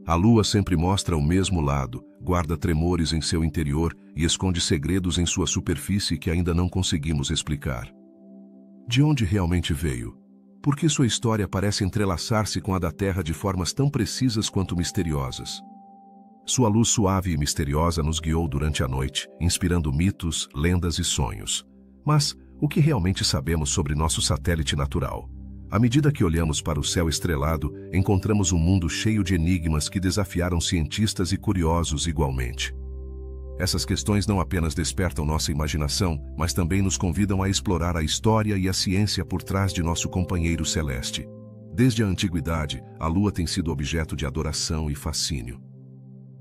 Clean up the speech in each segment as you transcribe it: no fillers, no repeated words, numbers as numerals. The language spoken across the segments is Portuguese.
A Lua sempre mostra o mesmo lado, guarda tremores em seu interior e esconde segredos em sua superfície que ainda não conseguimos explicar. De onde realmente veio? Por que sua história parece entrelaçar-se com a da Terra de formas tão precisas quanto misteriosas? Sua luz suave e misteriosa nos guiou durante a noite, inspirando mitos, lendas e sonhos. Mas o que realmente sabemos sobre nosso satélite natural? À medida que olhamos para o céu estrelado, encontramos um mundo cheio de enigmas que desafiaram cientistas e curiosos igualmente. Essas questões não apenas despertam nossa imaginação, mas também nos convidam a explorar a história e a ciência por trás de nosso companheiro celeste. Desde a antiguidade, a Lua tem sido objeto de adoração e fascínio.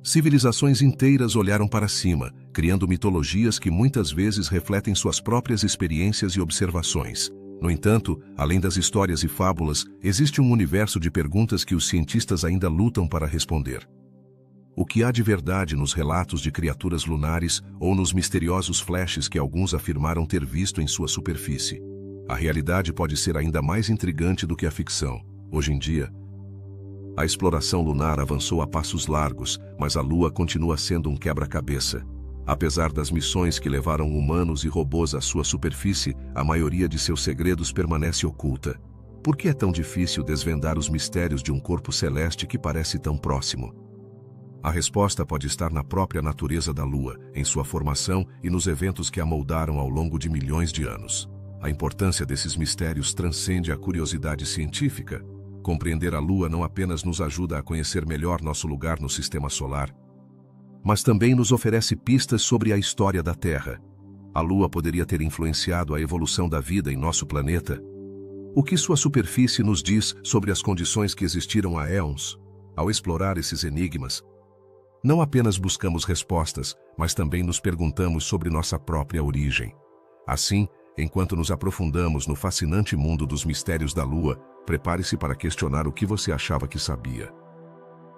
Civilizações inteiras olharam para cima, criando mitologias que muitas vezes refletem suas próprias experiências e observações. No entanto, além das histórias e fábulas, existe um universo de perguntas que os cientistas ainda lutam para responder. O que há de verdade nos relatos de criaturas lunares ou nos misteriosos flashes que alguns afirmaram ter visto em sua superfície? A realidade pode ser ainda mais intrigante do que a ficção. Hoje em dia, a exploração lunar avançou a passos largos, mas a Lua continua sendo um quebra-cabeça. Apesar das missões que levaram humanos e robôs à sua superfície, a maioria de seus segredos permanece oculta. Por que é tão difícil desvendar os mistérios de um corpo celeste que parece tão próximo? A resposta pode estar na própria natureza da Lua, em sua formação e nos eventos que a moldaram ao longo de milhões de anos. A importância desses mistérios transcende a curiosidade científica. Compreender a Lua não apenas nos ajuda a conhecer melhor nosso lugar no sistema solar, mas também nos oferece pistas sobre a história da Terra. A Lua poderia ter influenciado a evolução da vida em nosso planeta? O que sua superfície nos diz sobre as condições que existiram há éons? Ao explorar esses enigmas, não apenas buscamos respostas, mas também nos perguntamos sobre nossa própria origem. Assim, enquanto nos aprofundamos no fascinante mundo dos mistérios da Lua, prepare-se para questionar o que você achava que sabia.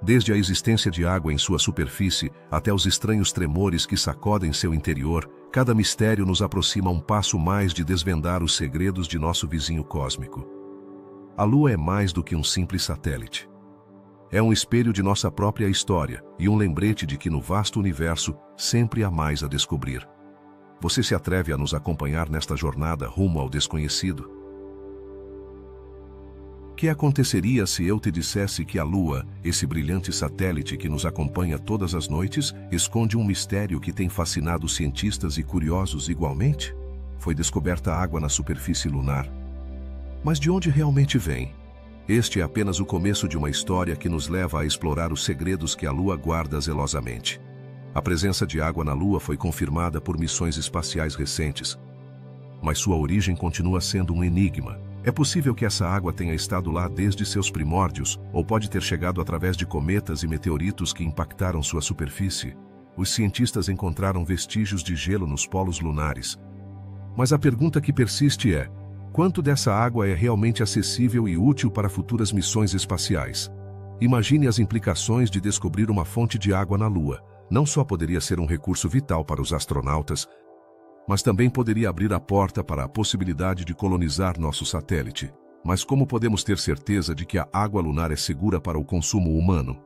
Desde a existência de água em sua superfície até os estranhos tremores que sacodem seu interior, cada mistério nos aproxima um passo mais de desvendar os segredos de nosso vizinho cósmico. A Lua é mais do que um simples satélite. É um espelho de nossa própria história e um lembrete de que no vasto universo sempre há mais a descobrir. Você se atreve a nos acompanhar nesta jornada rumo ao desconhecido? O que aconteceria se eu te dissesse que a Lua, esse brilhante satélite que nos acompanha todas as noites, esconde um mistério que tem fascinado cientistas e curiosos igualmente? Foi descoberta água na superfície lunar. Mas de onde realmente vem? Este é apenas o começo de uma história que nos leva a explorar os segredos que a Lua guarda zelosamente. A presença de água na Lua foi confirmada por missões espaciais recentes, mas sua origem continua sendo um enigma. É possível que essa água tenha estado lá desde seus primórdios, ou pode ter chegado através de cometas e meteoritos que impactaram sua superfície. Os cientistas encontraram vestígios de gelo nos polos lunares. Mas a pergunta que persiste é: quanto dessa água é realmente acessível e útil para futuras missões espaciais? Imagine as implicações de descobrir uma fonte de água na Lua. Não só poderia ser um recurso vital para os astronautas, mas também poderia abrir a porta para a possibilidade de colonizar nosso satélite. Mas como podemos ter certeza de que a água lunar é segura para o consumo humano?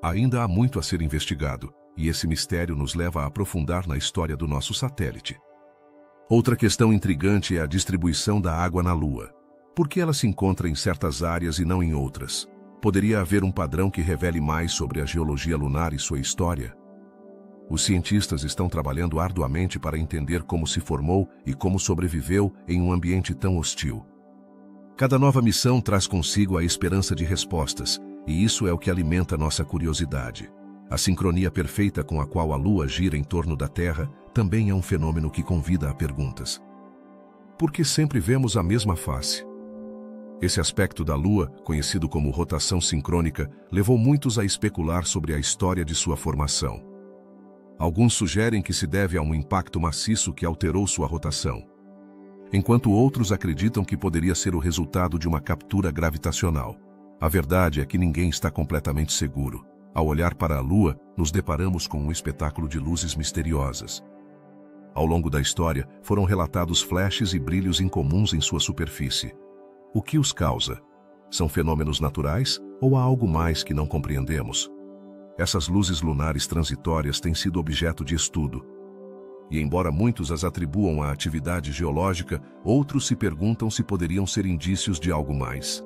Ainda há muito a ser investigado, e esse mistério nos leva a aprofundar na história do nosso satélite. Outra questão intrigante é a distribuição da água na Lua. Por que ela se encontra em certas áreas e não em outras? Poderia haver um padrão que revele mais sobre a geologia lunar e sua história? Os cientistas estão trabalhando arduamente para entender como se formou e como sobreviveu em um ambiente tão hostil. Cada nova missão traz consigo a esperança de respostas, e isso é o que alimenta nossa curiosidade. A sincronia perfeita com a qual a Lua gira em torno da Terra também é um fenômeno que convida a perguntas. Por que sempre vemos a mesma face? Esse aspecto da Lua, conhecido como rotação sincrônica, levou muitos a especular sobre a história de sua formação. Alguns sugerem que se deve a um impacto maciço que alterou sua rotação, enquanto outros acreditam que poderia ser o resultado de uma captura gravitacional. A verdade é que ninguém está completamente seguro. Ao olhar para a Lua, nos deparamos com um espetáculo de luzes misteriosas. Ao longo da história, foram relatados flashes e brilhos incomuns em sua superfície. O que os causa? São fenômenos naturais ou há algo mais que não compreendemos? Essas luzes lunares transitórias têm sido objeto de estudo. E embora muitos as atribuam à atividade geológica, outros se perguntam se poderiam ser indícios de algo mais.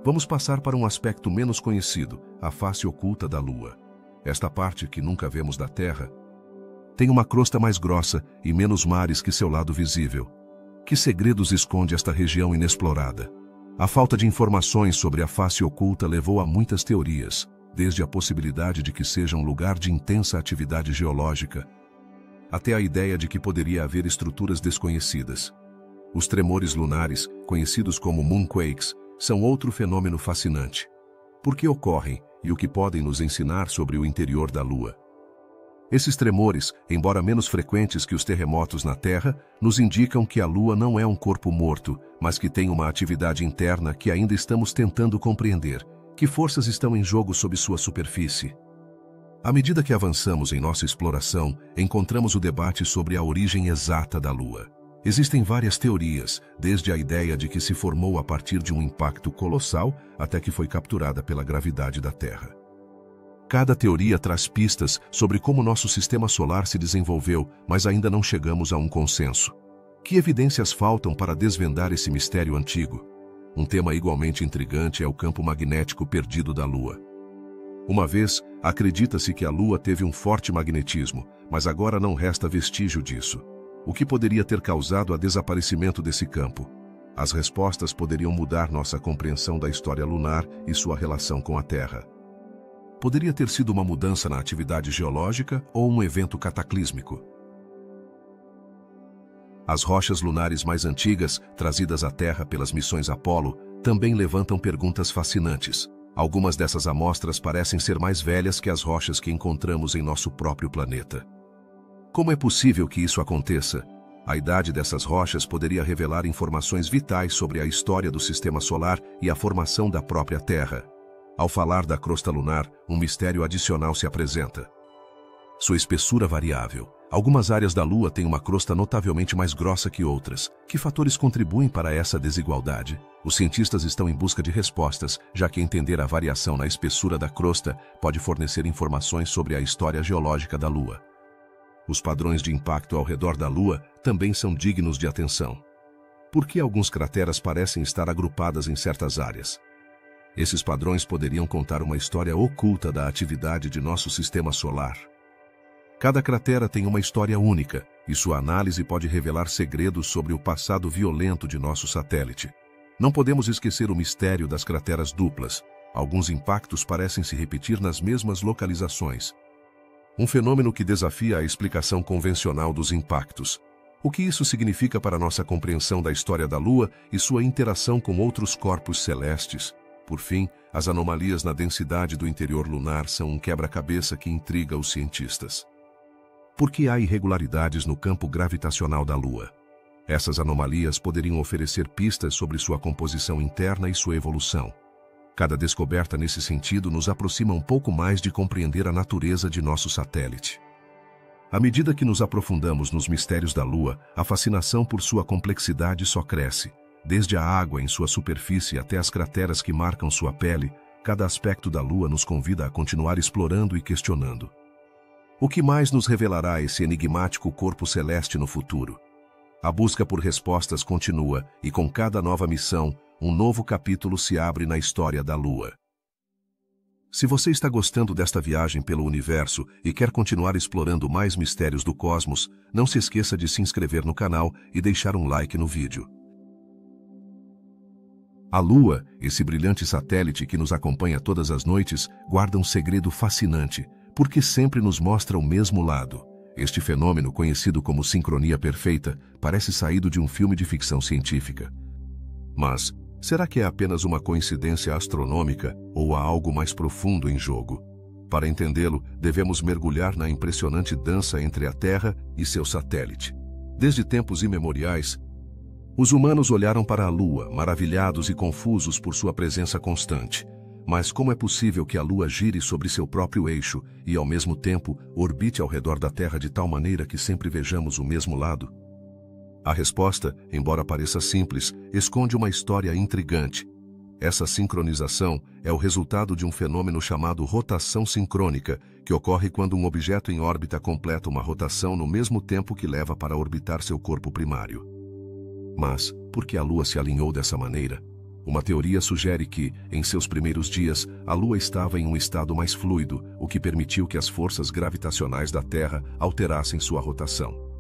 Vamos passar para um aspecto menos conhecido, a face oculta da Lua. Esta parte que nunca vemos da Terra tem uma crosta mais grossa e menos mares que seu lado visível. Que segredos esconde esta região inexplorada? A falta de informações sobre a face oculta levou a muitas teorias, desde a possibilidade de que seja um lugar de intensa atividade geológica, até a ideia de que poderia haver estruturas desconhecidas. Os tremores lunares, conhecidos como moonquakes, são outro fenômeno fascinante. Por que ocorrem e o que podem nos ensinar sobre o interior da Lua? Esses tremores, embora menos frequentes que os terremotos na Terra, nos indicam que a Lua não é um corpo morto, mas que tem uma atividade interna que ainda estamos tentando compreender. Que forças estão em jogo sob sua superfície? À medida que avançamos em nossa exploração, encontramos o debate sobre a origem exata da Lua. Existem várias teorias, desde a ideia de que se formou a partir de um impacto colossal até que foi capturada pela gravidade da Terra. Cada teoria traz pistas sobre como nosso sistema solar se desenvolveu, mas ainda não chegamos a um consenso. Que evidências faltam para desvendar esse mistério antigo? Um tema igualmente intrigante é o campo magnético perdido da Lua. Uma vez, acredita-se que a Lua teve um forte magnetismo, mas agora não resta vestígio disso. O que poderia ter causado o desaparecimento desse campo? As respostas poderiam mudar nossa compreensão da história lunar e sua relação com a Terra. Poderia ter sido uma mudança na atividade geológica ou um evento cataclísmico? As rochas lunares mais antigas, trazidas à Terra pelas missões Apollo, também levantam perguntas fascinantes. Algumas dessas amostras parecem ser mais velhas que as rochas que encontramos em nosso próprio planeta. Como é possível que isso aconteça? A idade dessas rochas poderia revelar informações vitais sobre a história do sistema solar e a formação da própria Terra. Ao falar da crosta lunar, um mistério adicional se apresenta. Sua espessura variável. Algumas áreas da Lua têm uma crosta notavelmente mais grossa que outras. Que fatores contribuem para essa desigualdade? Os cientistas estão em busca de respostas, já que entender a variação na espessura da crosta pode fornecer informações sobre a história geológica da Lua. Os padrões de impacto ao redor da Lua também são dignos de atenção. Por que algumas crateras parecem estar agrupadas em certas áreas? Esses padrões poderiam contar uma história oculta da atividade de nosso sistema solar. Cada cratera tem uma história única, e sua análise pode revelar segredos sobre o passado violento de nosso satélite. Não podemos esquecer o mistério das crateras duplas. Alguns impactos parecem se repetir nas mesmas localizações. Um fenômeno que desafia a explicação convencional dos impactos. O que isso significa para nossa compreensão da história da Lua e sua interação com outros corpos celestes? Por fim, as anomalias na densidade do interior lunar são um quebra-cabeça que intriga os cientistas. Por que há irregularidades no campo gravitacional da Lua? Essas anomalias poderiam oferecer pistas sobre sua composição interna e sua evolução. Cada descoberta nesse sentido nos aproxima um pouco mais de compreender a natureza de nosso satélite. À medida que nos aprofundamos nos mistérios da Lua, a fascinação por sua complexidade só cresce. Desde a água em sua superfície até as crateras que marcam sua pele, cada aspecto da Lua nos convida a continuar explorando e questionando. O que mais nos revelará esse enigmático corpo celeste no futuro? A busca por respostas continua e com cada nova missão, um novo capítulo se abre na história da Lua. Se você está gostando desta viagem pelo universo e quer continuar explorando mais mistérios do cosmos, não se esqueça de se inscrever no canal e deixar um like no vídeo. A Lua, esse brilhante satélite que nos acompanha todas as noites, guarda um segredo fascinante, porque sempre nos mostra o mesmo lado. Este fenômeno, conhecido como sincronia perfeita, parece saído de um filme de ficção científica. Mas, será que é apenas uma coincidência astronômica ou há algo mais profundo em jogo? Para entendê-lo, devemos mergulhar na impressionante dança entre a Terra e seu satélite. Desde tempos imemoriais, os humanos olharam para a Lua, maravilhados e confusos por sua presença constante. Mas como é possível que a Lua gire sobre seu próprio eixo e, ao mesmo tempo, orbite ao redor da Terra de tal maneira que sempre vejamos o mesmo lado? A resposta, embora pareça simples, esconde uma história intrigante. Essa sincronização é o resultado de um fenômeno chamado rotação sincrônica, que ocorre quando um objeto em órbita completa uma rotação no mesmo tempo que leva para orbitar seu corpo primário. Mas, por que a Lua se alinhou dessa maneira? Uma teoria sugere que, em seus primeiros dias, a Lua estava em um estado mais fluido, o que permitiu que as forças gravitacionais da Terra alterassem sua rotação.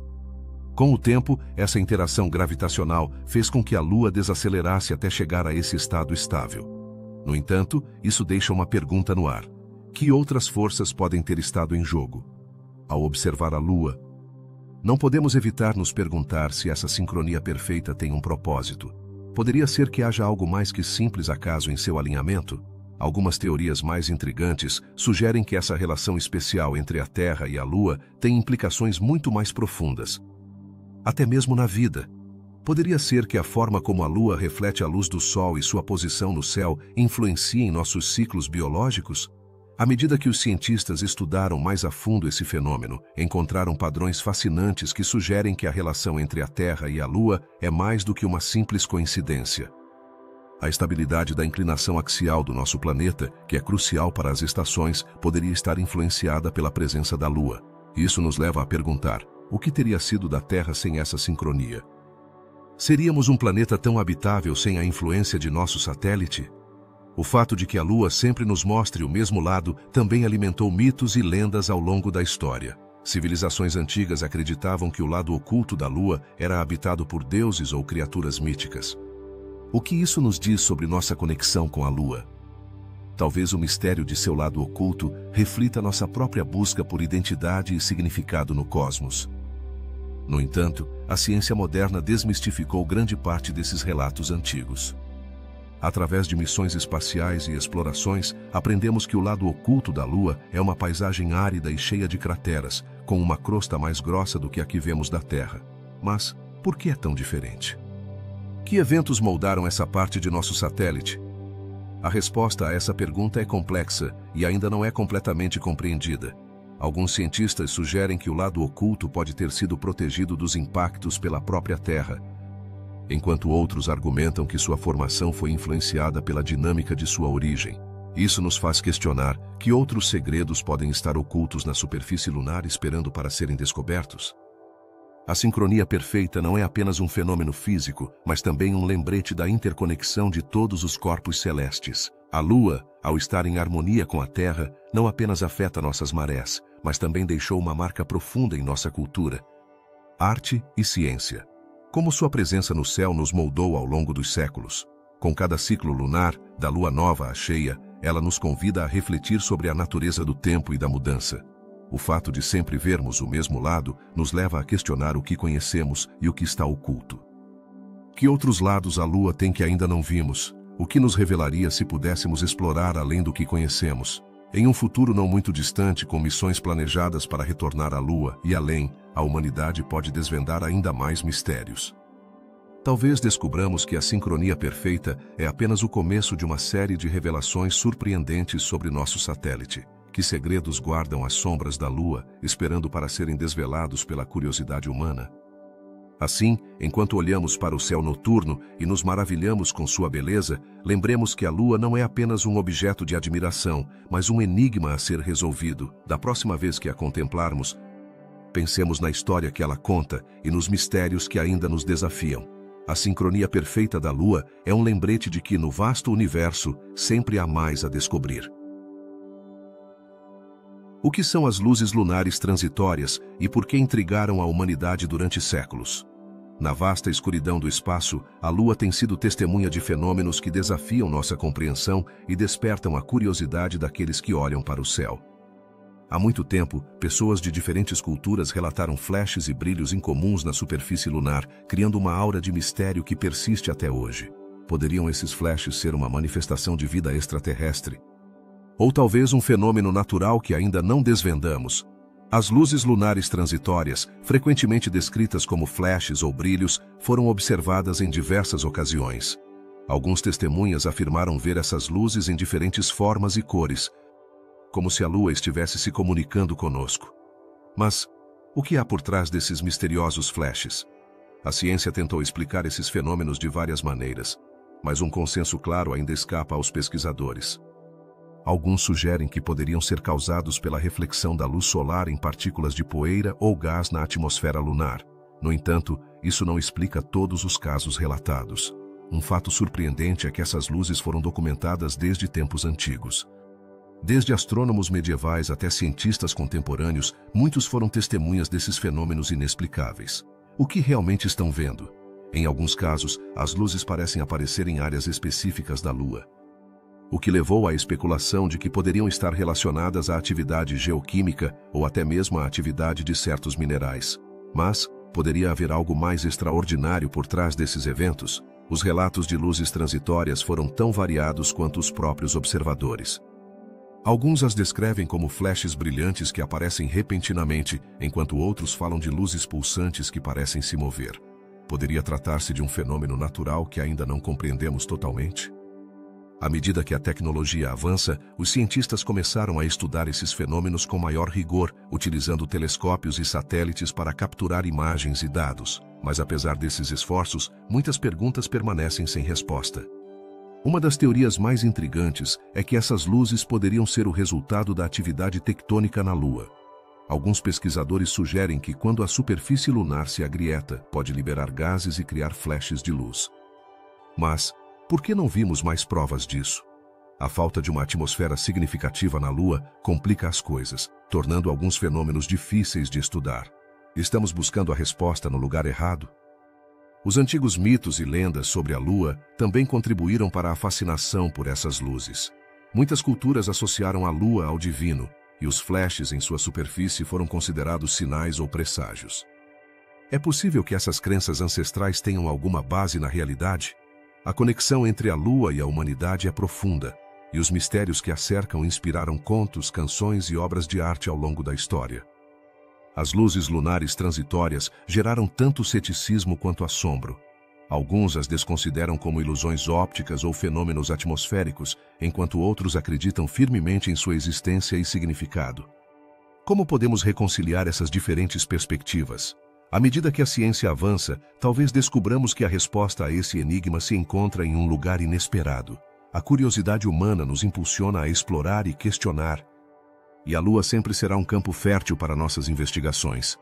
Com o tempo, essa interação gravitacional fez com que a Lua desacelerasse até chegar a esse estado estável. No entanto, isso deixa uma pergunta no ar. Que outras forças podem ter estado em jogo? Ao observar a Lua, não podemos evitar nos perguntar se essa sincronia perfeita tem um propósito. Poderia ser que haja algo mais que simples acaso em seu alinhamento? Algumas teorias mais intrigantes sugerem que essa relação especial entre a Terra e a Lua tem implicações muito mais profundas. Até mesmo na vida. Poderia ser que a forma como a Lua reflete a luz do Sol e sua posição no céu influenciem nossos ciclos biológicos? À medida que os cientistas estudaram mais a fundo esse fenômeno, encontraram padrões fascinantes que sugerem que a relação entre a Terra e a Lua é mais do que uma simples coincidência. A estabilidade da inclinação axial do nosso planeta, que é crucial para as estações, poderia estar influenciada pela presença da Lua. Isso nos leva a perguntar: o que teria sido da Terra sem essa sincronia? Seríamos um planeta tão habitável sem a influência de nosso satélite? O fato de que a Lua sempre nos mostre o mesmo lado também alimentou mitos e lendas ao longo da história. Civilizações antigas acreditavam que o lado oculto da Lua era habitado por deuses ou criaturas míticas. O que isso nos diz sobre nossa conexão com a Lua? Talvez o mistério de seu lado oculto reflita nossa própria busca por identidade e significado no cosmos. No entanto, a ciência moderna desmistificou grande parte desses relatos antigos. Através de missões espaciais e explorações, aprendemos que o lado oculto da Lua é uma paisagem árida e cheia de crateras, com uma crosta mais grossa do que a que vemos da Terra. Mas, por que é tão diferente? Que eventos moldaram essa parte de nosso satélite? A resposta a essa pergunta é complexa e ainda não é completamente compreendida. Alguns cientistas sugerem que o lado oculto pode ter sido protegido dos impactos pela própria Terra, enquanto outros argumentam que sua formação foi influenciada pela dinâmica de sua origem. Isso nos faz questionar que outros segredos podem estar ocultos na superfície lunar esperando para serem descobertos. A sincronia perfeita não é apenas um fenômeno físico, mas também um lembrete da interconexão de todos os corpos celestes. A Lua, ao estar em harmonia com a Terra, não apenas afeta nossas marés, mas também deixou uma marca profunda em nossa cultura, arte e ciência. Como sua presença no céu nos moldou ao longo dos séculos. Com cada ciclo lunar, da lua nova à cheia, ela nos convida a refletir sobre a natureza do tempo e da mudança. O fato de sempre vermos o mesmo lado nos leva a questionar o que conhecemos e o que está oculto. Que outros lados a Lua tem que ainda não vimos? O que nos revelaria se pudéssemos explorar além do que conhecemos? Em um futuro não muito distante, com missões planejadas para retornar à Lua e além, a humanidade pode desvendar ainda mais mistérios. Talvez descubramos que a sincronia perfeita é apenas o começo de uma série de revelações surpreendentes sobre nosso satélite. Que segredos guardam as sombras da Lua, esperando para serem desvelados pela curiosidade humana? Assim, enquanto olhamos para o céu noturno e nos maravilhamos com sua beleza, lembremos que a Lua não é apenas um objeto de admiração, mas um enigma a ser resolvido. Da próxima vez que a contemplarmos, pensemos na história que ela conta e nos mistérios que ainda nos desafiam. A sincronia perfeita da Lua é um lembrete de que no vasto universo sempre há mais a descobrir. O que são as luzes lunares transitórias e por que intrigaram a humanidade durante séculos? Na vasta escuridão do espaço, a Lua tem sido testemunha de fenômenos que desafiam nossa compreensão e despertam a curiosidade daqueles que olham para o céu. Há muito tempo, pessoas de diferentes culturas relataram flashes e brilhos incomuns na superfície lunar, criando uma aura de mistério que persiste até hoje. Poderiam esses flashes ser uma manifestação de vida extraterrestre? Ou talvez um fenômeno natural que ainda não desvendamos? As luzes lunares transitórias, frequentemente descritas como flashes ou brilhos, foram observadas em diversas ocasiões. Alguns testemunhas afirmaram ver essas luzes em diferentes formas e cores, como se a Lua estivesse se comunicando conosco. Mas, o que há por trás desses misteriosos flashes? A ciência tentou explicar esses fenômenos de várias maneiras. mas um consenso claro ainda escapa aos pesquisadores. Alguns sugerem que poderiam ser causados pela reflexão da luz solar em partículas de poeira ou gás na atmosfera lunar. No entanto, isso não explica todos os casos relatados. Um fato surpreendente é que essas luzes foram documentadas desde tempos antigos. Desde astrônomos medievais até cientistas contemporâneos, muitos foram testemunhas desses fenômenos inexplicáveis. O que realmente estão vendo? Em alguns casos, as luzes parecem aparecer em áreas específicas da Lua, o que levou à especulação de que poderiam estar relacionadas à atividade geoquímica ou até mesmo à atividade de certos minerais. Mas poderia haver algo mais extraordinário por trás desses eventos? Os relatos de luzes transitórias foram tão variados quanto os próprios observadores. Alguns as descrevem como flashes brilhantes que aparecem repentinamente, enquanto outros falam de luzes pulsantes que parecem se mover. Poderia tratar-se de um fenômeno natural que ainda não compreendemos totalmente? À medida que a tecnologia avança, os cientistas começaram a estudar esses fenômenos com maior rigor, utilizando telescópios e satélites para capturar imagens e dados. Mas apesar desses esforços, muitas perguntas permanecem sem resposta. Uma das teorias mais intrigantes é que essas luzes poderiam ser o resultado da atividade tectônica na Lua. Alguns pesquisadores sugerem que quando a superfície lunar se agrieta, pode liberar gases e criar flashes de luz. Mas por que não vimos mais provas disso? A falta de uma atmosfera significativa na Lua complica as coisas, tornando alguns fenômenos difíceis de estudar. Estamos buscando a resposta no lugar errado? Os antigos mitos e lendas sobre a Lua também contribuíram para a fascinação por essas luzes. Muitas culturas associaram a Lua ao divino, e os flashes em sua superfície foram considerados sinais ou presságios. É possível que essas crenças ancestrais tenham alguma base na realidade? A conexão entre a Lua e a humanidade é profunda, e os mistérios que a cercam inspiraram contos, canções e obras de arte ao longo da história. As luzes lunares transitórias geraram tanto ceticismo quanto assombro. Alguns as desconsideram como ilusões ópticas ou fenômenos atmosféricos, enquanto outros acreditam firmemente em sua existência e significado. Como podemos reconciliar essas diferentes perspectivas? À medida que a ciência avança, talvez descubramos que a resposta a esse enigma se encontra em um lugar inesperado. A curiosidade humana nos impulsiona a explorar e questionar, e a Lua sempre será um campo fértil para nossas investigações.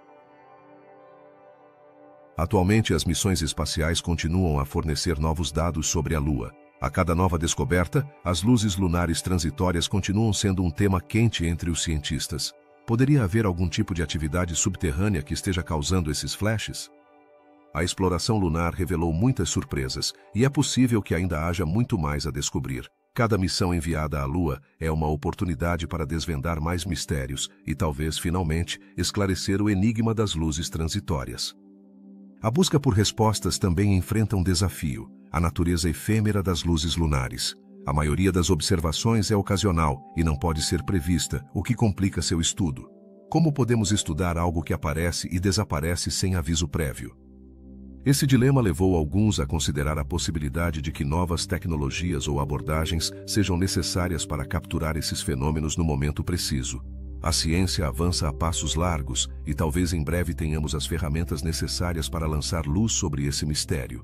Atualmente, as missões espaciais continuam a fornecer novos dados sobre a Lua. A cada nova descoberta, as luzes lunares transitórias continuam sendo um tema quente entre os cientistas. Poderia haver algum tipo de atividade subterrânea que esteja causando esses flashes? A exploração lunar revelou muitas surpresas, e é possível que ainda haja muito mais a descobrir. Cada missão enviada à Lua é uma oportunidade para desvendar mais mistérios e talvez, finalmente, esclarecer o enigma das luzes transitórias. A busca por respostas também enfrenta um desafio: a natureza efêmera das luzes lunares. A maioria das observações é ocasional e não pode ser prevista, o que complica seu estudo. Como podemos estudar algo que aparece e desaparece sem aviso prévio? Esse dilema levou alguns a considerar a possibilidade de que novas tecnologias ou abordagens sejam necessárias para capturar esses fenômenos no momento preciso. A ciência avança a passos largos e talvez em breve tenhamos as ferramentas necessárias para lançar luz sobre esse mistério.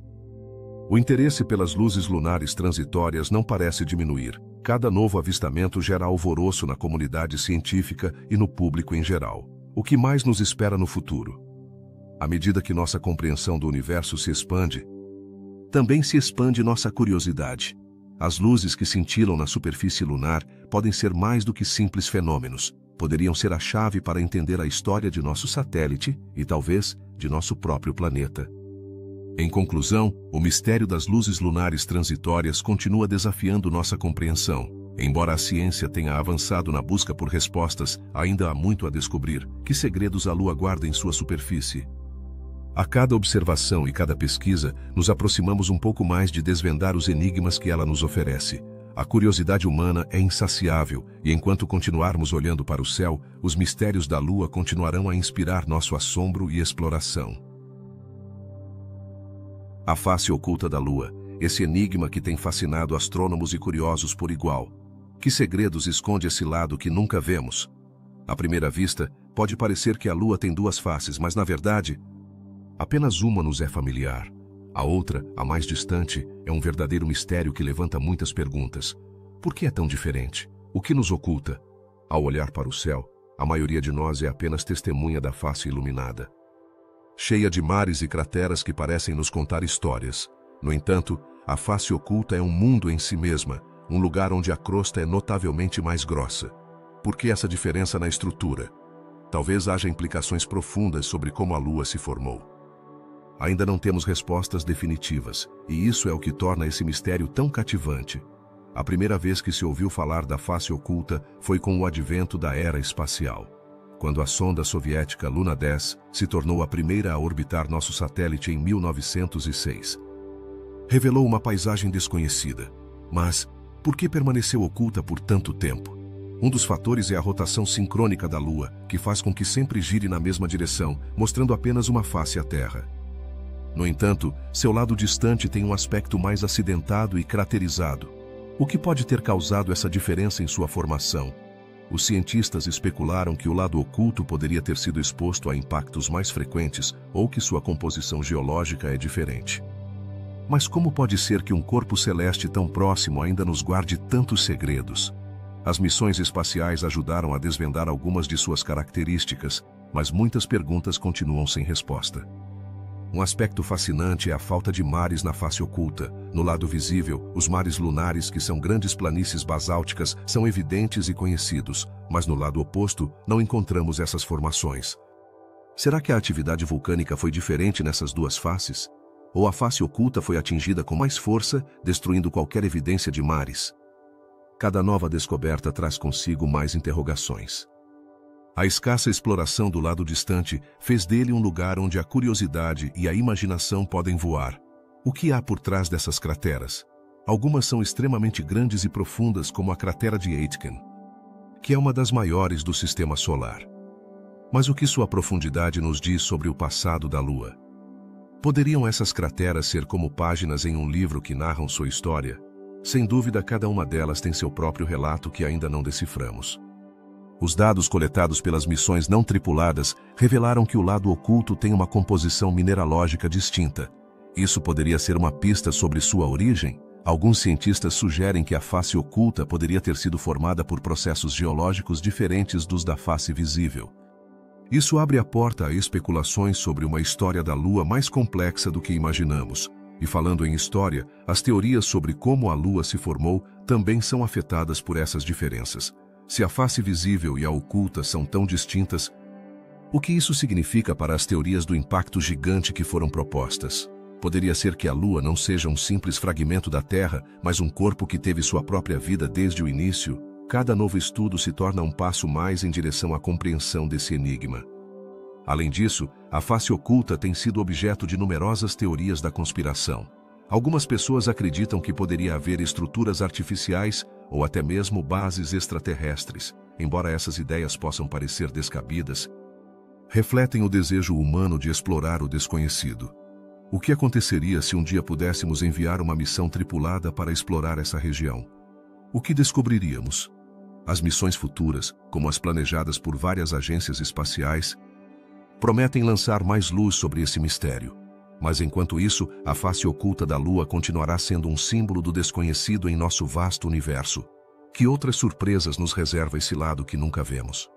O interesse pelas luzes lunares transitórias não parece diminuir. Cada novo avistamento gera alvoroço na comunidade científica e no público em geral. O que mais nos espera no futuro? À medida que nossa compreensão do universo se expande, também se expande nossa curiosidade. As luzes que cintilam na superfície lunar podem ser mais do que simples fenômenos. Poderiam ser a chave para entender a história de nosso satélite e, talvez, de nosso próprio planeta. Em conclusão, o mistério das luzes lunares transitórias continua desafiando nossa compreensão. Embora a ciência tenha avançado na busca por respostas, ainda há muito a descobrir. Que segredos a Lua guarda em sua superfície? A cada observação e cada pesquisa, nos aproximamos um pouco mais de desvendar os enigmas que ela nos oferece. A curiosidade humana é insaciável, e enquanto continuarmos olhando para o céu, os mistérios da Lua continuarão a inspirar nosso assombro e exploração. A face oculta da Lua, esse enigma que tem fascinado astrônomos e curiosos por igual. Que segredos esconde esse lado que nunca vemos? À primeira vista, pode parecer que a Lua tem duas faces, mas na verdade, apenas uma nos é familiar. A outra, a mais distante, é um verdadeiro mistério que levanta muitas perguntas. Por que é tão diferente? O que nos oculta? Ao olhar para o céu, a maioria de nós é apenas testemunha da face iluminada, cheia de mares e crateras que parecem nos contar histórias. No entanto, a face oculta é um mundo em si mesma, um lugar onde a crosta é notavelmente mais grossa. Por que essa diferença na estrutura? Talvez haja implicações profundas sobre como a Lua se formou. Ainda não temos respostas definitivas, e isso é o que torna esse mistério tão cativante. A primeira vez que se ouviu falar da face oculta foi com o advento da era espacial, quando a sonda soviética Luna 10 se tornou a primeira a orbitar nosso satélite em 1906. Revelou uma paisagem desconhecida, mas por que permaneceu oculta por tanto tempo? Um dos fatores é a rotação sincrônica da Lua, que faz com que sempre gire na mesma direção, mostrando apenas uma face à Terra. No entanto, seu lado distante tem um aspecto mais acidentado e craterizado. O que pode ter causado essa diferença em sua formação? Os cientistas especularam que o lado oculto poderia ter sido exposto a impactos mais frequentes ou que sua composição geológica é diferente. Mas como pode ser que um corpo celeste tão próximo ainda nos guarde tantos segredos? As missões espaciais ajudaram a desvendar algumas de suas características, mas muitas perguntas continuam sem resposta. Um aspecto fascinante é a falta de mares na face oculta. No lado visível, os mares lunares, que são grandes planícies basálticas, são evidentes e conhecidos, mas no lado oposto, não encontramos essas formações. Será que a atividade vulcânica foi diferente nessas duas faces? Ou a face oculta foi atingida com mais força, destruindo qualquer evidência de mares? Cada nova descoberta traz consigo mais interrogações. A escassa exploração do lado distante fez dele um lugar onde a curiosidade e a imaginação podem voar. O que há por trás dessas crateras? Algumas são extremamente grandes e profundas, como a cratera de Aitken, que é uma das maiores do sistema solar. Mas o que sua profundidade nos diz sobre o passado da Lua? Poderiam essas crateras ser como páginas em um livro que narram sua história? Sem dúvida, cada uma delas tem seu próprio relato que ainda não deciframos. Os dados coletados pelas missões não tripuladas revelaram que o lado oculto tem uma composição mineralógica distinta. Isso poderia ser uma pista sobre sua origem? Alguns cientistas sugerem que a face oculta poderia ter sido formada por processos geológicos diferentes dos da face visível. Isso abre a porta a especulações sobre uma história da Lua mais complexa do que imaginamos. E falando em história, as teorias sobre como a Lua se formou também são afetadas por essas diferenças. Se a face visível e a oculta são tão distintas, o que isso significa para as teorias do impacto gigante que foram propostas? Poderia ser que a Lua não seja um simples fragmento da Terra, mas um corpo que teve sua própria vida desde o início? Cada novo estudo se torna um passo mais em direção à compreensão desse enigma. Além disso, a face oculta tem sido objeto de numerosas teorias da conspiração. Algumas pessoas acreditam que poderia haver estruturas artificiais ou até mesmo bases extraterrestres. Embora essas ideias possam parecer descabidas, refletem o desejo humano de explorar o desconhecido. O que aconteceria se um dia pudéssemos enviar uma missão tripulada para explorar essa região? O que descobriríamos? As missões futuras, como as planejadas por várias agências espaciais, prometem lançar mais luz sobre esse mistério. Mas enquanto isso, a face oculta da Lua continuará sendo um símbolo do desconhecido em nosso vasto universo. Que outras surpresas nos reserva esse lado que nunca vemos?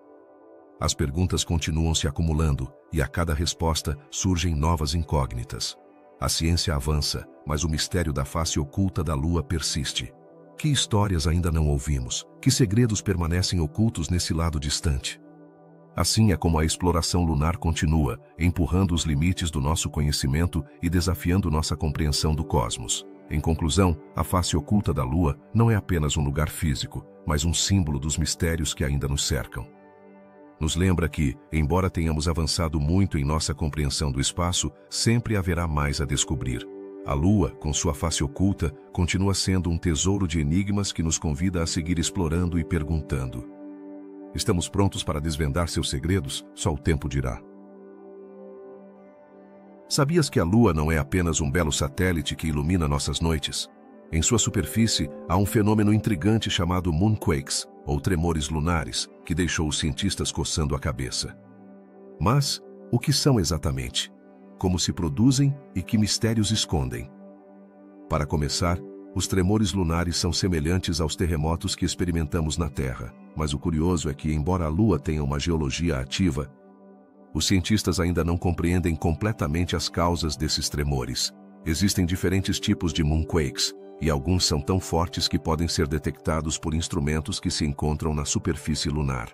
As perguntas continuam se acumulando e a cada resposta surgem novas incógnitas. A ciência avança, mas o mistério da face oculta da Lua persiste. Que histórias ainda não ouvimos? Que segredos permanecem ocultos nesse lado distante? Assim é como a exploração lunar continua, empurrando os limites do nosso conhecimento e desafiando nossa compreensão do cosmos. Em conclusão, a face oculta da Lua não é apenas um lugar físico, mas um símbolo dos mistérios que ainda nos cercam. Nos lembra que, embora tenhamos avançado muito em nossa compreensão do espaço, sempre haverá mais a descobrir. A Lua, com sua face oculta, continua sendo um tesouro de enigmas que nos convida a seguir explorando e perguntando. Estamos prontos para desvendar seus segredos? Só o tempo dirá. Sabias que a Lua não é apenas um belo satélite que ilumina nossas noites? Em sua superfície, há um fenômeno intrigante chamado moonquakes, ou tremores lunares, que deixou os cientistas coçando a cabeça. Mas, o que são exatamente? como se produzem e que mistérios escondem. Para começar, os tremores lunares são semelhantes aos terremotos que experimentamos na Terra, mas o curioso é que, embora a Lua tenha uma geologia ativa, os cientistas ainda não compreendem completamente as causas desses tremores. Existem diferentes tipos de moonquakes, e alguns são tão fortes que podem ser detectados por instrumentos que se encontram na superfície lunar.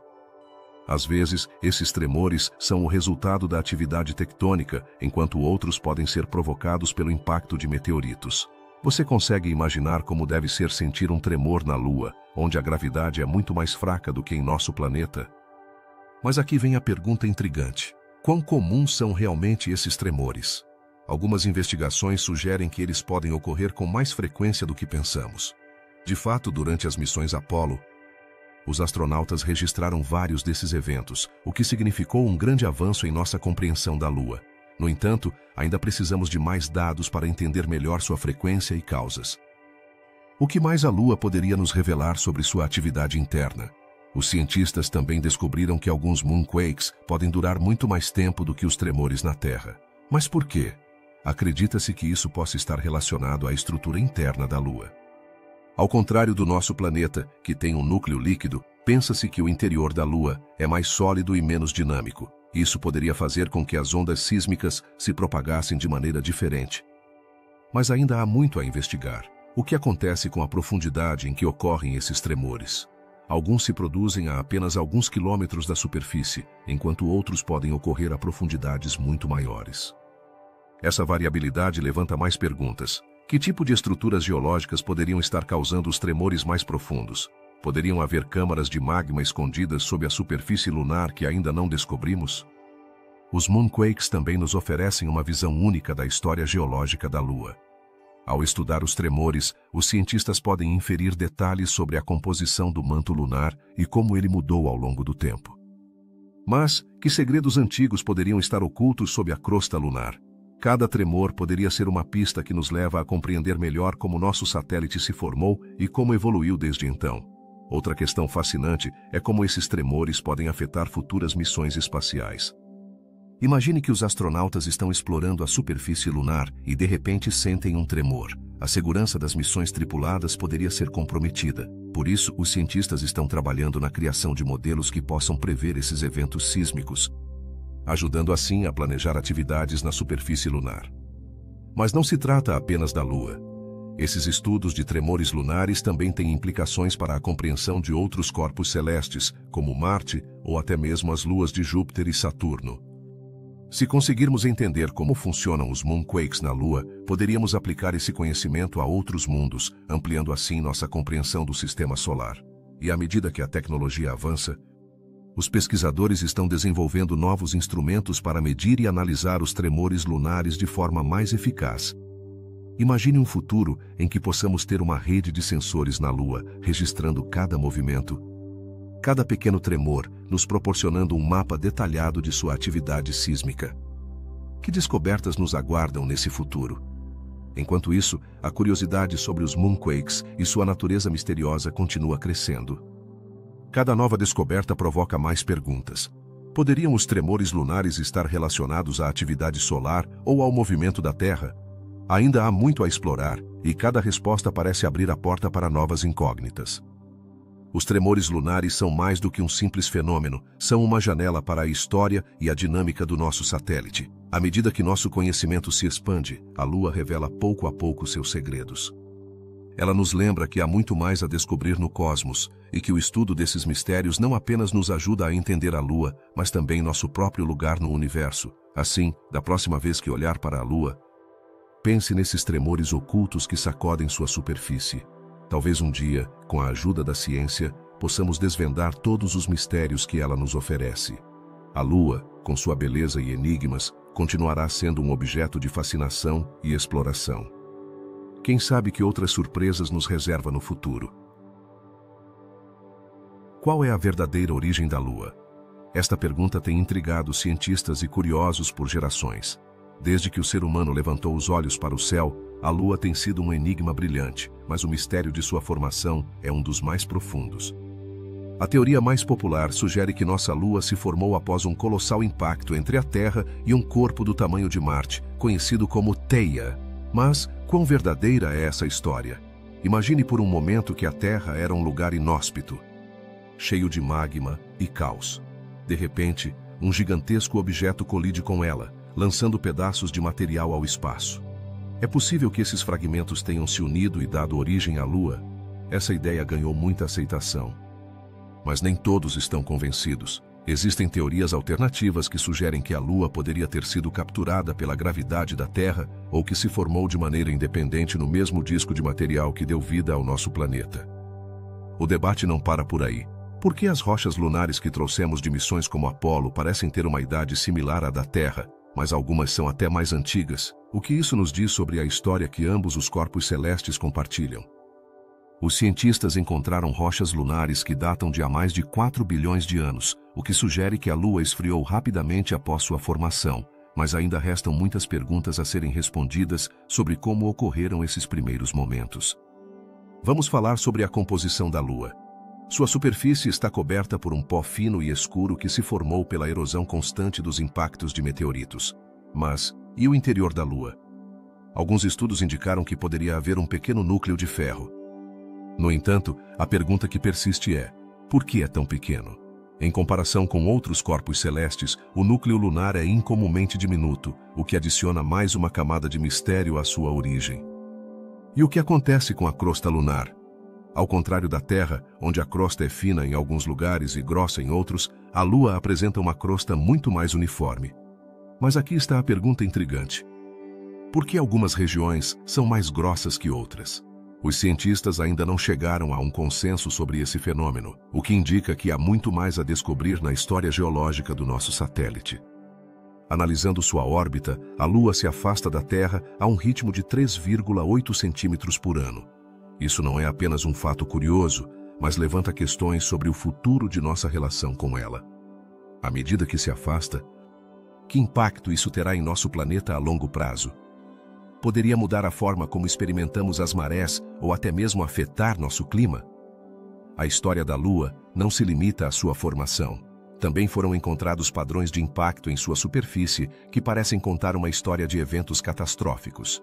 Às vezes, esses tremores são o resultado da atividade tectônica, enquanto outros podem ser provocados pelo impacto de meteoritos. Você consegue imaginar como deve ser sentir um tremor na Lua, onde a gravidade é muito mais fraca do que em nosso planeta? Mas aqui vem a pergunta intrigante. Quão comuns são realmente esses tremores? Algumas investigações sugerem que eles podem ocorrer com mais frequência do que pensamos. De fato, durante as missões Apollo, os astronautas registraram vários desses eventos, o que significou um grande avanço em nossa compreensão da Lua. No entanto, ainda precisamos de mais dados para entender melhor sua frequência e causas. O que mais a Lua poderia nos revelar sobre sua atividade interna? Os cientistas também descobriram que alguns moonquakes podem durar muito mais tempo do que os tremores na Terra. Mas por quê? Acredita-se que isso possa estar relacionado à estrutura interna da Lua. Ao contrário do nosso planeta, que tem um núcleo líquido, pensa-se que o interior da Lua é mais sólido e menos dinâmico. Isso poderia fazer com que as ondas sísmicas se propagassem de maneira diferente. Mas ainda há muito a investigar. O que acontece com a profundidade em que ocorrem esses tremores? Alguns se produzem a apenas alguns quilômetros da superfície, enquanto outros podem ocorrer a profundidades muito maiores. Essa variabilidade levanta mais perguntas. Que tipo de estruturas geológicas poderiam estar causando os tremores mais profundos? Poderiam haver câmaras de magma escondidas sob a superfície lunar que ainda não descobrimos? Os moonquakes também nos oferecem uma visão única da história geológica da Lua. Ao estudar os tremores, os cientistas podem inferir detalhes sobre a composição do manto lunar e como ele mudou ao longo do tempo. Mas, que segredos antigos poderiam estar ocultos sob a crosta lunar? Cada tremor poderia ser uma pista que nos leva a compreender melhor como nosso satélite se formou e como evoluiu desde então. Outra questão fascinante é como esses tremores podem afetar futuras missões espaciais. Imagine que os astronautas estão explorando a superfície lunar e de repente sentem um tremor. A segurança das missões tripuladas poderia ser comprometida. Por isso, os cientistas estão trabalhando na criação de modelos que possam prever esses eventos sísmicos, ajudando assim a planejar atividades na superfície lunar. Mas não se trata apenas da Lua. Esses estudos de tremores lunares também têm implicações para a compreensão de outros corpos celestes, como Marte ou até mesmo as luas de Júpiter e Saturno. Se conseguirmos entender como funcionam os moonquakes na Lua, poderíamos aplicar esse conhecimento a outros mundos, ampliando assim nossa compreensão do sistema solar. E à medida que a tecnologia avança, os pesquisadores estão desenvolvendo novos instrumentos para medir e analisar os tremores lunares de forma mais eficaz. Imagine um futuro em que possamos ter uma rede de sensores na Lua, registrando cada movimento, cada pequeno tremor, nos proporcionando um mapa detalhado de sua atividade sísmica. Que descobertas nos aguardam nesse futuro? Enquanto isso, a curiosidade sobre os moonquakes e sua natureza misteriosa continua crescendo. Cada nova descoberta provoca mais perguntas. Poderiam os tremores lunares estar relacionados à atividade solar ou ao movimento da Terra? Ainda há muito a explorar, e cada resposta parece abrir a porta para novas incógnitas. Os tremores lunares são mais do que um simples fenômeno, são uma janela para a história e a dinâmica do nosso satélite. À medida que nosso conhecimento se expande, a Lua revela pouco a pouco seus segredos. Ela nos lembra que há muito mais a descobrir no cosmos, e que o estudo desses mistérios não apenas nos ajuda a entender a Lua, mas também nosso próprio lugar no universo. Assim, da próxima vez que olhar para a Lua, pense nesses tremores ocultos que sacodem sua superfície. Talvez um dia, com a ajuda da ciência, possamos desvendar todos os mistérios que ela nos oferece. A Lua, com sua beleza e enigmas, continuará sendo um objeto de fascinação e exploração. Quem sabe que outras surpresas nos reserva no futuro? Qual é a verdadeira origem da Lua? Esta pergunta tem intrigado cientistas e curiosos por gerações. Desde que o ser humano levantou os olhos para o céu, a Lua tem sido um enigma brilhante, mas o mistério de sua formação é um dos mais profundos. A teoria mais popular sugere que nossa Lua se formou após um colossal impacto entre a Terra e um corpo do tamanho de Marte, conhecido como Theia. Mas, quão verdadeira é essa história? Imagine por um momento que a Terra era um lugar inóspito, cheio de magma e caos. De repente, um gigantesco objeto colide com ela, lançando pedaços de material ao espaço. É possível que esses fragmentos tenham se unido e dado origem à Lua? Essa ideia ganhou muita aceitação. Mas nem todos estão convencidos. Existem teorias alternativas que sugerem que a Lua poderia ter sido capturada pela gravidade da Terra ou que se formou de maneira independente no mesmo disco de material que deu vida ao nosso planeta. O debate não para por aí. Por que as rochas lunares que trouxemos de missões como Apolo parecem ter uma idade similar à da Terra, mas algumas são até mais antigas? O que isso nos diz sobre a história que ambos os corpos celestes compartilham? Os cientistas encontraram rochas lunares que datam de há mais de 4 bilhões de anos, o que sugere que a Lua esfriou rapidamente após sua formação, mas ainda restam muitas perguntas a serem respondidas sobre como ocorreram esses primeiros momentos. Vamos falar sobre a composição da Lua. Sua superfície está coberta por um pó fino e escuro que se formou pela erosão constante dos impactos de meteoritos. Mas, e o interior da Lua? Alguns estudos indicaram que poderia haver um pequeno núcleo de ferro. No entanto, a pergunta que persiste é: por que é tão pequeno? Em comparação com outros corpos celestes, o núcleo lunar é incomumente diminuto, o que adiciona mais uma camada de mistério à sua origem. E o que acontece com a crosta lunar? Ao contrário da Terra, onde a crosta é fina em alguns lugares e grossa em outros, a Lua apresenta uma crosta muito mais uniforme. Mas aqui está a pergunta intrigante: por que algumas regiões são mais grossas que outras? Os cientistas ainda não chegaram a um consenso sobre esse fenômeno, o que indica que há muito mais a descobrir na história geológica do nosso satélite. Analisando sua órbita, a Lua se afasta da Terra a um ritmo de 3,8 centímetros por ano. Isso não é apenas um fato curioso, mas levanta questões sobre o futuro de nossa relação com ela. À medida que se afasta, que impacto isso terá em nosso planeta a longo prazo? Poderia mudar a forma como experimentamos as marés ou até mesmo afetar nosso clima? A história da Lua não se limita à sua formação. Também foram encontrados padrões de impacto em sua superfície que parecem contar uma história de eventos catastróficos.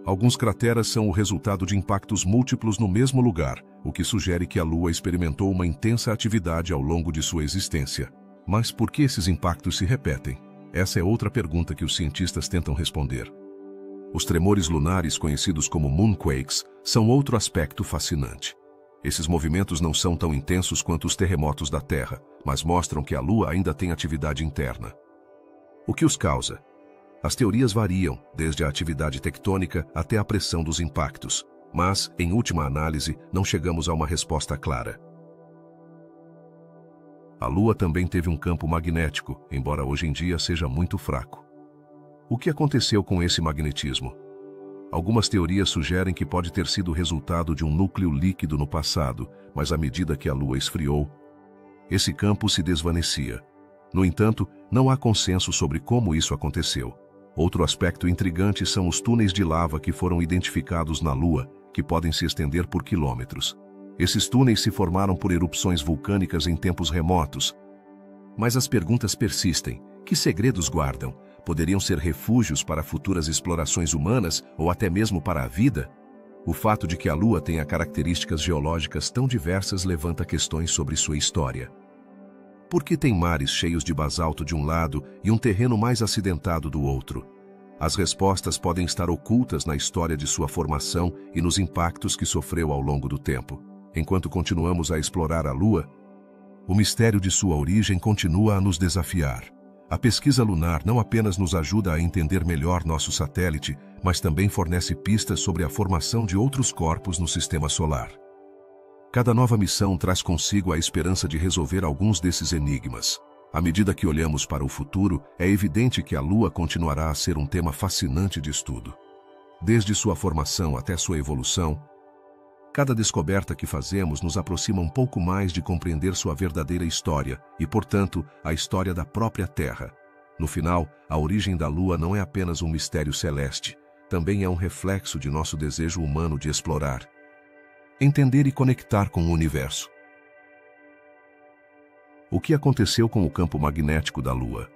Alguns crateras são o resultado de impactos múltiplos no mesmo lugar, o que sugere que a Lua experimentou uma intensa atividade ao longo de sua existência. Mas por que esses impactos se repetem? Essa é outra pergunta que os cientistas tentam responder. Os tremores lunares, conhecidos como moonquakes, são outro aspecto fascinante. Esses movimentos não são tão intensos quanto os terremotos da Terra, mas mostram que a Lua ainda tem atividade interna. O que os causa? As teorias variam, desde a atividade tectônica até a pressão dos impactos, mas, em última análise, não chegamos a uma resposta clara. A Lua também teve um campo magnético, embora hoje em dia seja muito fraco. O que aconteceu com esse magnetismo? Algumas teorias sugerem que pode ter sido resultado de um núcleo líquido no passado, mas à medida que a Lua esfriou, esse campo se desvanecia. No entanto, não há consenso sobre como isso aconteceu. Outro aspecto intrigante são os túneis de lava que foram identificados na Lua, que podem se estender por quilômetros. Esses túneis se formaram por erupções vulcânicas em tempos remotos. Mas as perguntas persistem. Que segredos guardam? Poderiam ser refúgios para futuras explorações humanas ou até mesmo para a vida? O fato de que a Lua tenha características geológicas tão diversas levanta questões sobre sua história. Por que tem mares cheios de basalto de um lado e um terreno mais acidentado do outro? As respostas podem estar ocultas na história de sua formação e nos impactos que sofreu ao longo do tempo. Enquanto continuamos a explorar a Lua, o mistério de sua origem continua a nos desafiar. A pesquisa lunar não apenas nos ajuda a entender melhor nosso satélite, mas também fornece pistas sobre a formação de outros corpos no sistema solar. Cada nova missão traz consigo a esperança de resolver alguns desses enigmas. À medida que olhamos para o futuro, é evidente que a Lua continuará a ser um tema fascinante de estudo. Desde sua formação até sua evolução, cada descoberta que fazemos nos aproxima um pouco mais de compreender sua verdadeira história e, portanto, a história da própria Terra. No final, a origem da Lua não é apenas um mistério celeste, também é um reflexo de nosso desejo humano de explorar, entender e conectar com o universo. O que aconteceu com o campo magnético da Lua?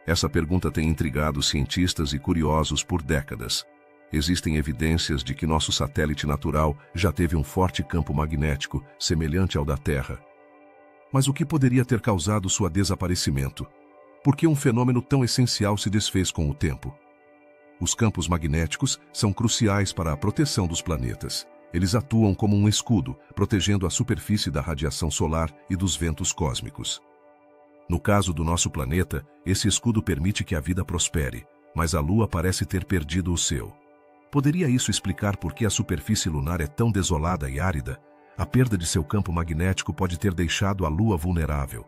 Essa pergunta tem intrigado cientistas e curiosos por décadas. Existem evidências de que nosso satélite natural já teve um forte campo magnético, semelhante ao da Terra. Mas o que poderia ter causado seu desaparecimento? Por que um fenômeno tão essencial se desfez com o tempo? Os campos magnéticos são cruciais para a proteção dos planetas. Eles atuam como um escudo, protegendo a superfície da radiação solar e dos ventos cósmicos. No caso do nosso planeta, esse escudo permite que a vida prospere, mas a Lua parece ter perdido o seu. Poderia isso explicar por que a superfície lunar é tão desolada e árida? A perda de seu campo magnético pode ter deixado a Lua vulnerável,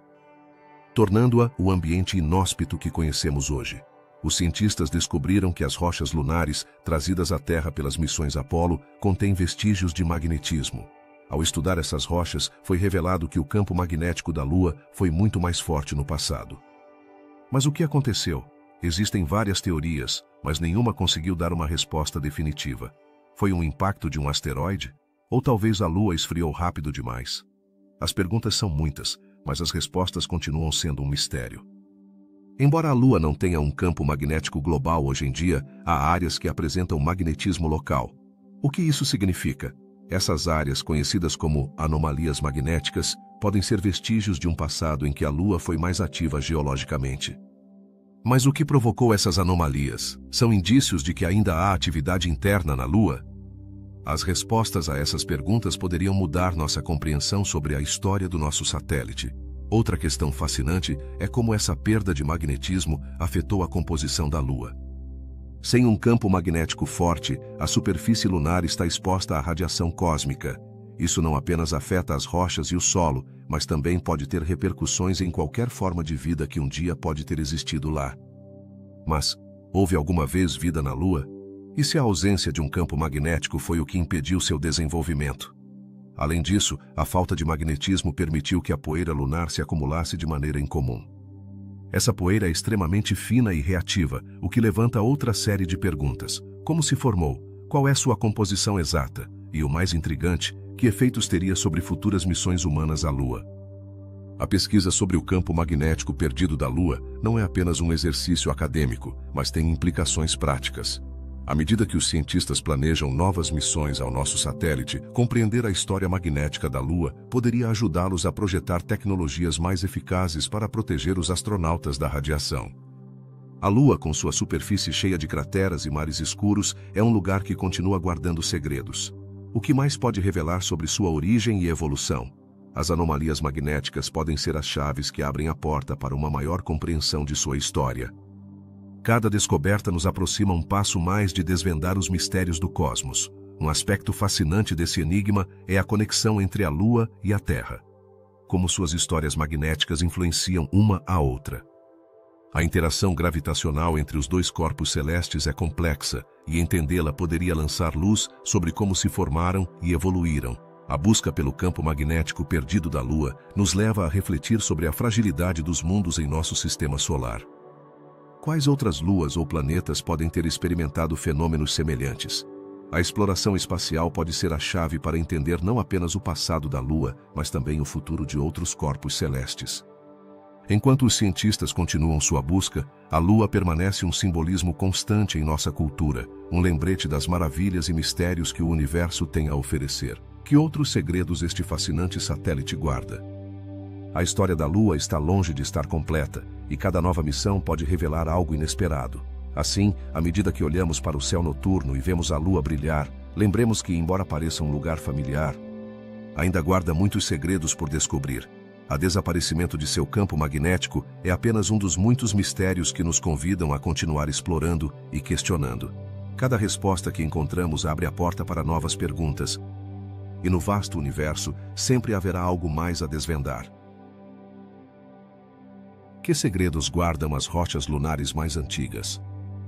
tornando-a o ambiente inóspito que conhecemos hoje. Os cientistas descobriram que as rochas lunares, trazidas à Terra pelas missões Apollo, contêm vestígios de magnetismo. Ao estudar essas rochas, foi revelado que o campo magnético da Lua foi muito mais forte no passado. Mas o que aconteceu? Existem várias teorias, mas nenhuma conseguiu dar uma resposta definitiva. Foi um impacto de um asteroide? Ou talvez a Lua esfriou rápido demais? As perguntas são muitas, mas as respostas continuam sendo um mistério. Embora a Lua não tenha um campo magnético global hoje em dia, há áreas que apresentam magnetismo local. O que isso significa? Essas áreas, conhecidas como anomalias magnéticas, podem ser vestígios de um passado em que a Lua foi mais ativa geologicamente. Mas o que provocou essas anomalias? São indícios de que ainda há atividade interna na Lua? As respostas a essas perguntas poderiam mudar nossa compreensão sobre a história do nosso satélite. Outra questão fascinante é como essa perda de magnetismo afetou a composição da Lua. Sem um campo magnético forte, a superfície lunar está exposta à radiação cósmica. Isso não apenas afeta as rochas e o solo, mas também pode ter repercussões em qualquer forma de vida que um dia pode ter existido lá. Mas, houve alguma vez vida na Lua? E se a ausência de um campo magnético foi o que impediu seu desenvolvimento? Além disso, a falta de magnetismo permitiu que a poeira lunar se acumulasse de maneira incomum. Essa poeira é extremamente fina e reativa, o que levanta outra série de perguntas. Como se formou? Qual é sua composição exata? E o mais intrigante, que efeitos teria sobre futuras missões humanas à Lua? A pesquisa sobre o campo magnético perdido da Lua não é apenas um exercício acadêmico, mas tem implicações práticas. À medida que os cientistas planejam novas missões ao nosso satélite, compreender a história magnética da Lua poderia ajudá-los a projetar tecnologias mais eficazes para proteger os astronautas da radiação. A Lua, com sua superfície cheia de crateras e mares escuros, é um lugar que continua guardando segredos. O que mais pode revelar sobre sua origem e evolução? As anomalias magnéticas podem ser as chaves que abrem a porta para uma maior compreensão de sua história. Cada descoberta nos aproxima um passo mais de desvendar os mistérios do cosmos. Um aspecto fascinante desse enigma é a conexão entre a Lua e a Terra. Como suas histórias magnéticas influenciam uma a outra. A interação gravitacional entre os dois corpos celestes é complexa, e entendê-la poderia lançar luz sobre como se formaram e evoluíram. A busca pelo campo magnético perdido da Lua nos leva a refletir sobre a fragilidade dos mundos em nosso sistema solar. Quais outras luas ou planetas podem ter experimentado fenômenos semelhantes? A exploração espacial pode ser a chave para entender não apenas o passado da Lua, mas também o futuro de outros corpos celestes. Enquanto os cientistas continuam sua busca, a Lua permanece um simbolismo constante em nossa cultura, um lembrete das maravilhas e mistérios que o universo tem a oferecer. Que outros segredos este fascinante satélite guarda? A história da Lua está longe de estar completa, e cada nova missão pode revelar algo inesperado. Assim, à medida que olhamos para o céu noturno e vemos a Lua brilhar, lembremos que, embora pareça um lugar familiar, ainda guarda muitos segredos por descobrir. O desaparecimento de seu campo magnético é apenas um dos muitos mistérios que nos convidam a continuar explorando e questionando. Cada resposta que encontramos abre a porta para novas perguntas, e no vasto universo sempre haverá algo mais a desvendar. Que segredos guardam as rochas lunares mais antigas?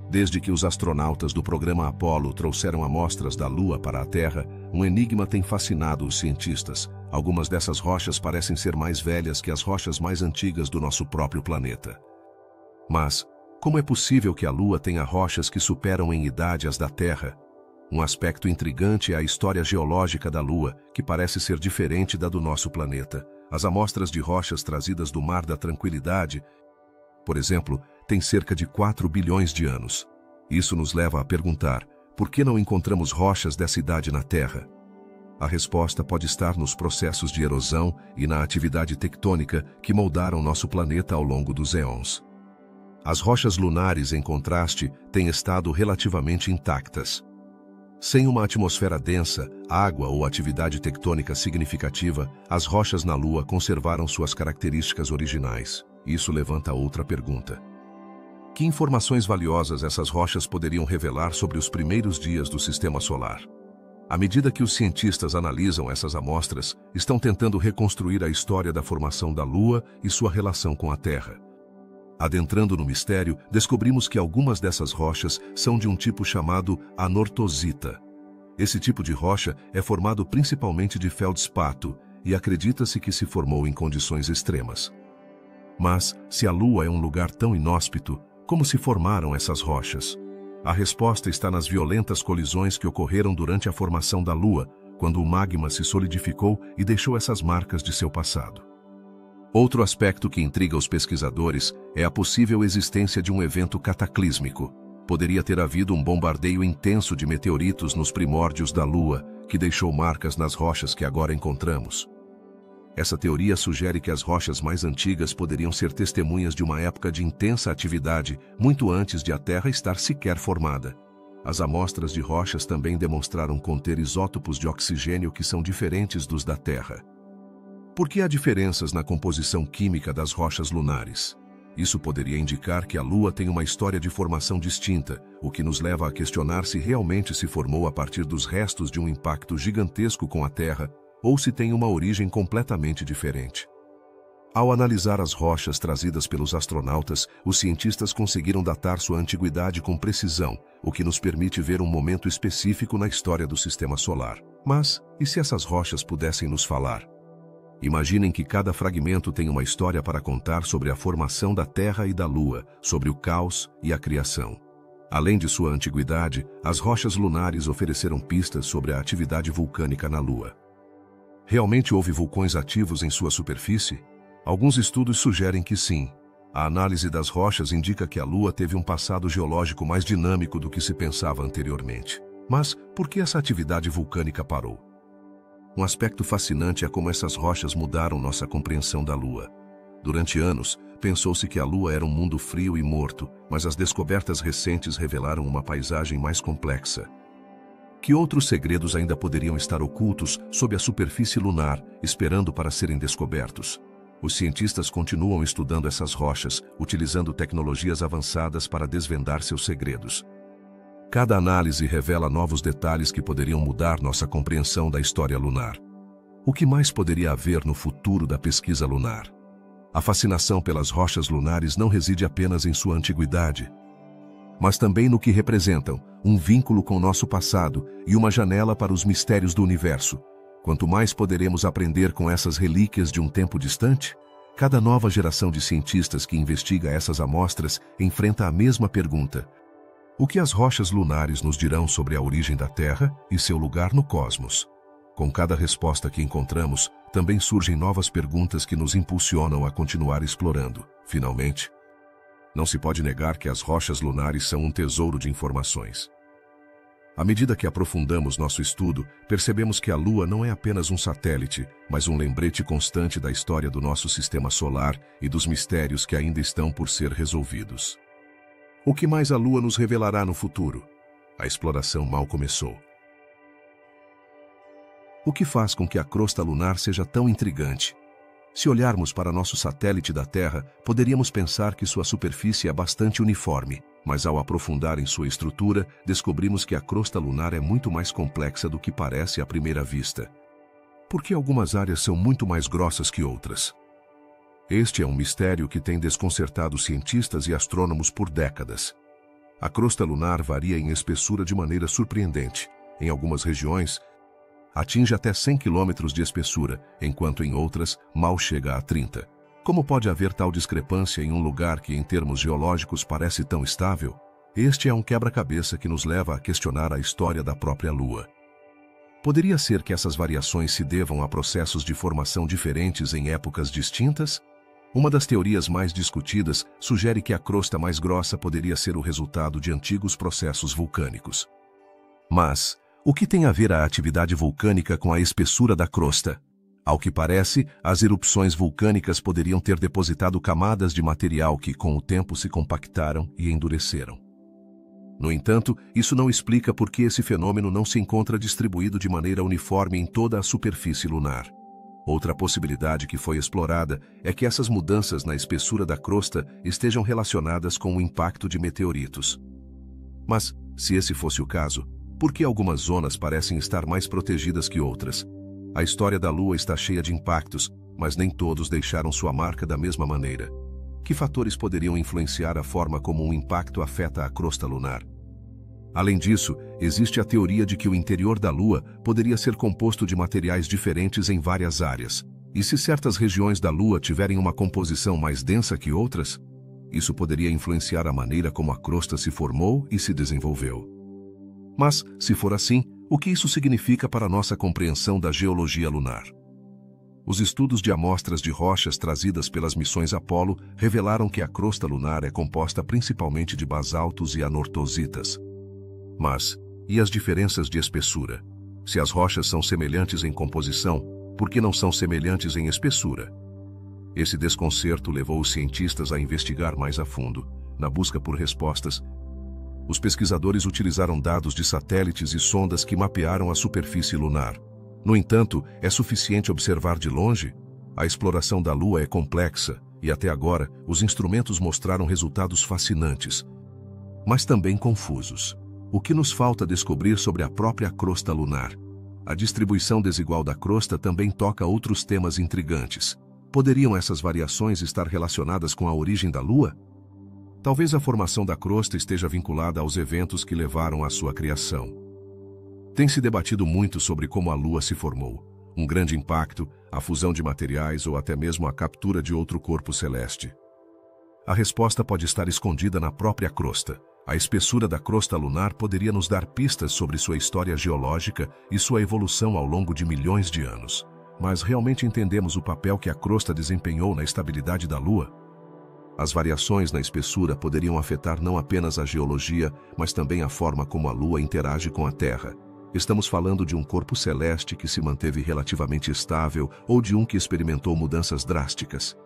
Desde que os astronautas do programa Apollo trouxeram amostras da Lua para a Terra, um enigma tem fascinado os cientistas. Algumas dessas rochas parecem ser mais velhas que as rochas mais antigas do nosso próprio planeta. Mas, como é possível que a Lua tenha rochas que superam em idade as da Terra? Um aspecto intrigante é a história geológica da Lua, que parece ser diferente da do nosso planeta. As amostras de rochas trazidas do Mar da Tranquilidade, por exemplo, têm cerca de 4 bilhões de anos. Isso nos leva a perguntar, por que não encontramos rochas dessa idade na Terra? A resposta pode estar nos processos de erosão e na atividade tectônica que moldaram nosso planeta ao longo dos éons. As rochas lunares, em contraste, têm estado relativamente intactas. Sem uma atmosfera densa, água ou atividade tectônica significativa, as rochas na Lua conservaram suas características originais. Isso levanta outra pergunta. Que informações valiosas essas rochas poderiam revelar sobre os primeiros dias do Sistema Solar? À medida que os cientistas analisam essas amostras, estão tentando reconstruir a história da formação da Lua e sua relação com a Terra. Adentrando no mistério, descobrimos que algumas dessas rochas são de um tipo chamado anortosita. Esse tipo de rocha é formado principalmente de feldspato e acredita-se que se formou em condições extremas. Mas, se a Lua é um lugar tão inóspito, como se formaram essas rochas? A resposta está nas violentas colisões que ocorreram durante a formação da Lua, quando o magma se solidificou e deixou essas marcas de seu passado. Outro aspecto que intriga os pesquisadores é a possível existência de um evento cataclísmico. Poderia ter havido um bombardeio intenso de meteoritos nos primórdios da Lua, que deixou marcas nas rochas que agora encontramos. Essa teoria sugere que as rochas mais antigas poderiam ser testemunhas de uma época de intensa atividade, muito antes de a Terra estar sequer formada. As amostras de rochas também demonstraram conter isótopos de oxigênio que são diferentes dos da Terra. Por que há diferenças na composição química das rochas lunares? Isso poderia indicar que a Lua tem uma história de formação distinta, o que nos leva a questionar se realmente se formou a partir dos restos de um impacto gigantesco com a Terra, ou se tem uma origem completamente diferente. Ao analisar as rochas trazidas pelos astronautas, os cientistas conseguiram datar sua antiguidade com precisão, o que nos permite ver um momento específico na história do Sistema Solar. Mas, e se essas rochas pudessem nos falar? Imaginem que cada fragmento tem uma história para contar sobre a formação da Terra e da Lua, sobre o caos e a criação. Além de sua antiguidade, as rochas lunares ofereceram pistas sobre a atividade vulcânica na Lua. Realmente houve vulcões ativos em sua superfície? Alguns estudos sugerem que sim. A análise das rochas indica que a Lua teve um passado geológico mais dinâmico do que se pensava anteriormente. Mas por que essa atividade vulcânica parou? Um aspecto fascinante é como essas rochas mudaram nossa compreensão da Lua. Durante anos, pensou-se que a Lua era um mundo frio e morto, mas as descobertas recentes revelaram uma paisagem mais complexa. Que outros segredos ainda poderiam estar ocultos sob a superfície lunar, esperando para serem descobertos? Os cientistas continuam estudando essas rochas, utilizando tecnologias avançadas para desvendar seus segredos. Cada análise revela novos detalhes que poderiam mudar nossa compreensão da história lunar. O que mais poderia haver no futuro da pesquisa lunar? A fascinação pelas rochas lunares não reside apenas em sua antiguidade, mas também no que representam, um vínculo com nosso passado e uma janela para os mistérios do universo. Quanto mais poderemos aprender com essas relíquias de um tempo distante, cada nova geração de cientistas que investiga essas amostras enfrenta a mesma pergunta: o que as rochas lunares nos dirão sobre a origem da Terra e seu lugar no cosmos? Com cada resposta que encontramos, também surgem novas perguntas que nos impulsionam a continuar explorando. Finalmente, não se pode negar que as rochas lunares são um tesouro de informações. À medida que aprofundamos nosso estudo, percebemos que a Lua não é apenas um satélite, mas um lembrete constante da história do nosso sistema solar e dos mistérios que ainda estão por ser resolvidos. O que mais a Lua nos revelará no futuro? A exploração mal começou. O que faz com que a crosta lunar seja tão intrigante? Se olharmos para nosso satélite da Terra, poderíamos pensar que sua superfície é bastante uniforme, mas ao aprofundar em sua estrutura, descobrimos que a crosta lunar é muito mais complexa do que parece à primeira vista. Por que algumas áreas são muito mais grossas que outras? Este é um mistério que tem desconcertado cientistas e astrônomos por décadas. A crosta lunar varia em espessura de maneira surpreendente. Em algumas regiões, atinge até 100 km de espessura, enquanto em outras, mal chega a 30. Como pode haver tal discrepância em um lugar que, em termos geológicos, parece tão estável? Este é um quebra-cabeça que nos leva a questionar a história da própria Lua. Poderia ser que essas variações se devam a processos de formação diferentes em épocas distintas? Uma das teorias mais discutidas sugere que a crosta mais grossa poderia ser o resultado de antigos processos vulcânicos. Mas, o que tem a ver a atividade vulcânica com a espessura da crosta? Ao que parece, as erupções vulcânicas poderiam ter depositado camadas de material que, com o tempo, se compactaram e endureceram. No entanto, isso não explica por que esse fenômeno não se encontra distribuído de maneira uniforme em toda a superfície lunar. Outra possibilidade que foi explorada é que essas mudanças na espessura da crosta estejam relacionadas com o impacto de meteoritos. Mas, se esse fosse o caso, por que algumas zonas parecem estar mais protegidas que outras? A história da Lua está cheia de impactos, mas nem todos deixaram sua marca da mesma maneira. Que fatores poderiam influenciar a forma como um impacto afeta a crosta lunar? Além disso, existe a teoria de que o interior da Lua poderia ser composto de materiais diferentes em várias áreas. E se certas regiões da Lua tiverem uma composição mais densa que outras, isso poderia influenciar a maneira como a crosta se formou e se desenvolveu. Mas, se for assim, o que isso significa para a nossa compreensão da geologia lunar? Os estudos de amostras de rochas trazidas pelas missões Apollo revelaram que a crosta lunar é composta principalmente de basaltos e anortositas. Mas, e as diferenças de espessura? Se as rochas são semelhantes em composição, por que não são semelhantes em espessura? Esse desconcerto levou os cientistas a investigar mais a fundo. Na busca por respostas, os pesquisadores utilizaram dados de satélites e sondas que mapearam a superfície lunar. No entanto, é suficiente observar de longe? A exploração da Lua é complexa e, até agora, os instrumentos mostraram resultados fascinantes, mas também confusos. O que nos falta descobrir sobre a própria crosta lunar? A distribuição desigual da crosta também toca outros temas intrigantes. Poderiam essas variações estar relacionadas com a origem da Lua? Talvez a formação da crosta esteja vinculada aos eventos que levaram à sua criação. Tem se debatido muito sobre como a Lua se formou. Um grande impacto, a fusão de materiais ou até mesmo a captura de outro corpo celeste. A resposta pode estar escondida na própria crosta. A espessura da crosta lunar poderia nos dar pistas sobre sua história geológica e sua evolução ao longo de milhões de anos. Mas realmente entendemos o papel que a crosta desempenhou na estabilidade da Lua? As variações na espessura poderiam afetar não apenas a geologia, mas também a forma como a Lua interage com a Terra. Estamos falando de um corpo celeste que se manteve relativamente estável ou de um que experimentou mudanças drásticas.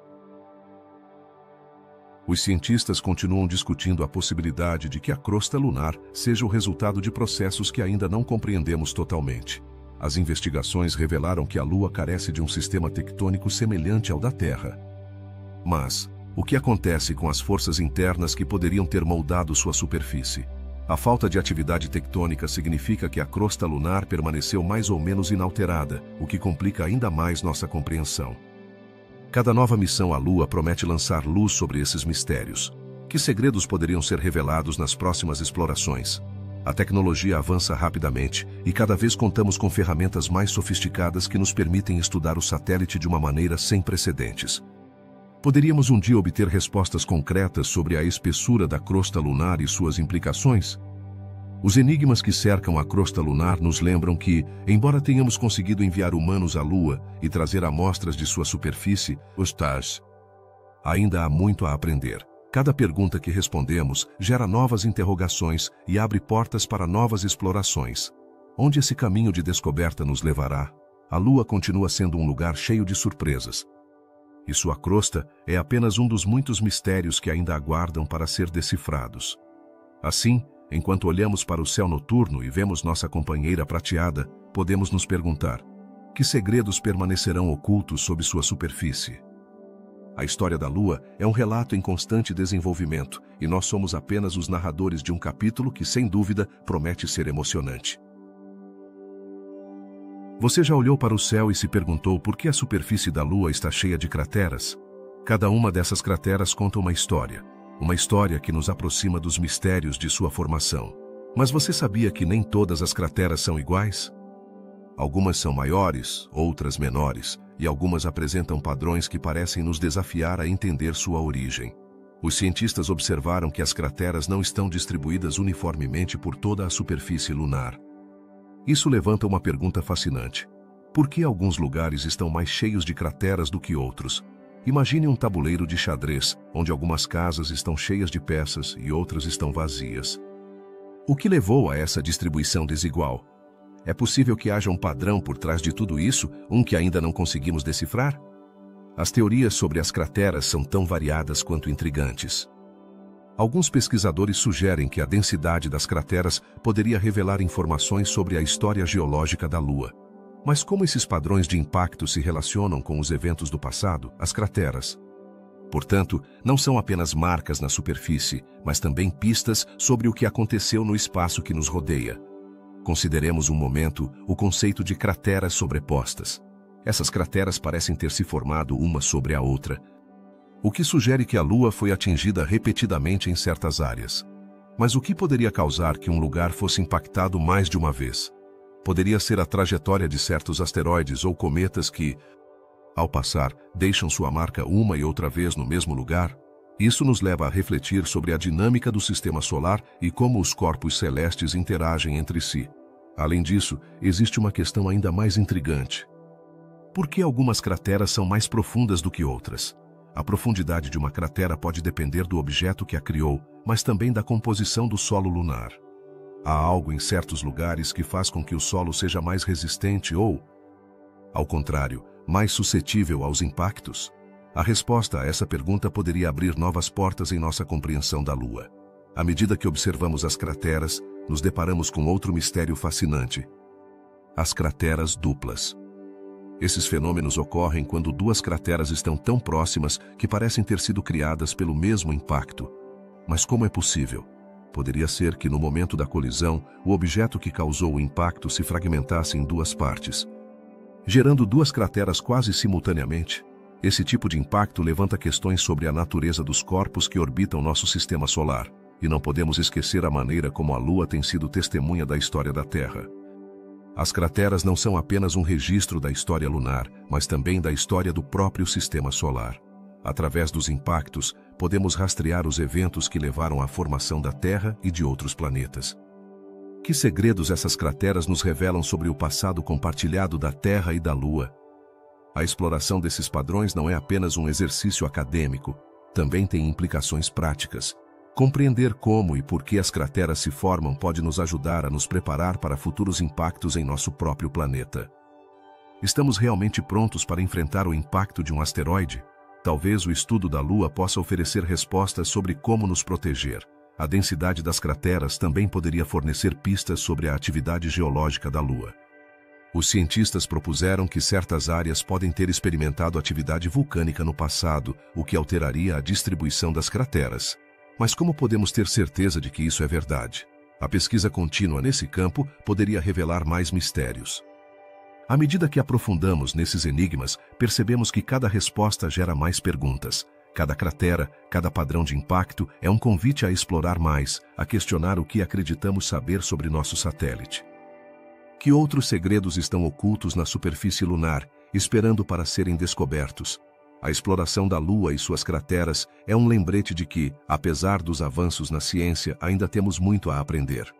Os cientistas continuam discutindo a possibilidade de que a crosta lunar seja o resultado de processos que ainda não compreendemos totalmente. As investigações revelaram que a Lua carece de um sistema tectônico semelhante ao da Terra. Mas, o que acontece com as forças internas que poderiam ter moldado sua superfície? A falta de atividade tectônica significa que a crosta lunar permaneceu mais ou menos inalterada, o que complica ainda mais nossa compreensão. Cada nova missão à Lua promete lançar luz sobre esses mistérios. Que segredos poderiam ser revelados nas próximas explorações? A tecnologia avança rapidamente e cada vez contamos com ferramentas mais sofisticadas que nos permitem estudar o satélite de uma maneira sem precedentes. Poderíamos um dia obter respostas concretas sobre a espessura da crosta lunar e suas implicações? Os enigmas que cercam a crosta lunar nos lembram que, embora tenhamos conseguido enviar humanos à Lua e trazer amostras de sua superfície, os TARS, ainda há muito a aprender. Cada pergunta que respondemos gera novas interrogações e abre portas para novas explorações. Onde esse caminho de descoberta nos levará? A Lua continua sendo um lugar cheio de surpresas. E sua crosta é apenas um dos muitos mistérios que ainda aguardam para ser decifrados. Assim, enquanto olhamos para o céu noturno e vemos nossa companheira prateada, podemos nos perguntar: que segredos permanecerão ocultos sob sua superfície? A história da Lua é um relato em constante desenvolvimento, e nós somos apenas os narradores de um capítulo que, sem dúvida, promete ser emocionante. Você já olhou para o céu e se perguntou por que a superfície da Lua está cheia de crateras? Cada uma dessas crateras conta uma história que nos aproxima dos mistérios de sua formação. Mas você sabia que nem todas as crateras são iguais? Algumas são maiores, outras menores, e algumas apresentam padrões que parecem nos desafiar a entender sua origem. Os cientistas observaram que as crateras não estão distribuídas uniformemente por toda a superfície lunar. Isso levanta uma pergunta fascinante. Por que alguns lugares estão mais cheios de crateras do que outros? Imagine um tabuleiro de xadrez, onde algumas casas estão cheias de peças e outras estão vazias. O que levou a essa distribuição desigual? É possível que haja um padrão por trás de tudo isso, um que ainda não conseguimos decifrar? As teorias sobre as crateras são tão variadas quanto intrigantes. Alguns pesquisadores sugerem que a densidade das crateras poderia revelar informações sobre a história geológica da Lua. Mas como esses padrões de impacto se relacionam com os eventos do passado, as crateras? Portanto, não são apenas marcas na superfície, mas também pistas sobre o que aconteceu no espaço que nos rodeia. Consideremos um momento o conceito de crateras sobrepostas. Essas crateras parecem ter se formado uma sobre a outra, o que sugere que a Lua foi atingida repetidamente em certas áreas. Mas o que poderia causar que um lugar fosse impactado mais de uma vez? Poderia ser a trajetória de certos asteroides ou cometas que, ao passar, deixam sua marca uma e outra vez no mesmo lugar? Isso nos leva a refletir sobre a dinâmica do sistema solar e como os corpos celestes interagem entre si. Além disso, existe uma questão ainda mais intrigante. Por que algumas crateras são mais profundas do que outras? A profundidade de uma cratera pode depender do objeto que a criou, mas também da composição do solo lunar. Há algo em certos lugares que faz com que o solo seja mais resistente ou, ao contrário, mais suscetível aos impactos? A resposta a essa pergunta poderia abrir novas portas em nossa compreensão da Lua. À medida que observamos as crateras, nos deparamos com outro mistério fascinante: as crateras duplas. Esses fenômenos ocorrem quando duas crateras estão tão próximas que parecem ter sido criadas pelo mesmo impacto. Mas como é possível? Poderia ser que no momento da colisão, o objeto que causou o impacto se fragmentasse em duas partes, gerando duas crateras quase simultaneamente. Esse tipo de impacto levanta questões sobre a natureza dos corpos que orbitam nosso sistema solar, e não podemos esquecer a maneira como a Lua tem sido testemunha da história da Terra. As crateras não são apenas um registro da história lunar, mas também da história do próprio sistema solar. Através dos impactos, podemos rastrear os eventos que levaram à formação da Terra e de outros planetas. Que segredos essas crateras nos revelam sobre o passado compartilhado da Terra e da Lua? A exploração desses padrões não é apenas um exercício acadêmico, também tem implicações práticas. Compreender como e por que as crateras se formam pode nos ajudar a nos preparar para futuros impactos em nosso próprio planeta. Estamos realmente prontos para enfrentar o impacto de um asteroide? Talvez o estudo da Lua possa oferecer respostas sobre como nos proteger. A densidade das crateras também poderia fornecer pistas sobre a atividade geológica da Lua. Os cientistas propuseram que certas áreas podem ter experimentado atividade vulcânica no passado, o que alteraria a distribuição das crateras. Mas como podemos ter certeza de que isso é verdade? A pesquisa contínua nesse campo poderia revelar mais mistérios. À medida que aprofundamos nesses enigmas, percebemos que cada resposta gera mais perguntas. Cada cratera, cada padrão de impacto é um convite a explorar mais, a questionar o que acreditamos saber sobre nosso satélite. Que outros segredos estão ocultos na superfície lunar, esperando para serem descobertos? A exploração da Lua e suas crateras é um lembrete de que, apesar dos avanços na ciência, ainda temos muito a aprender.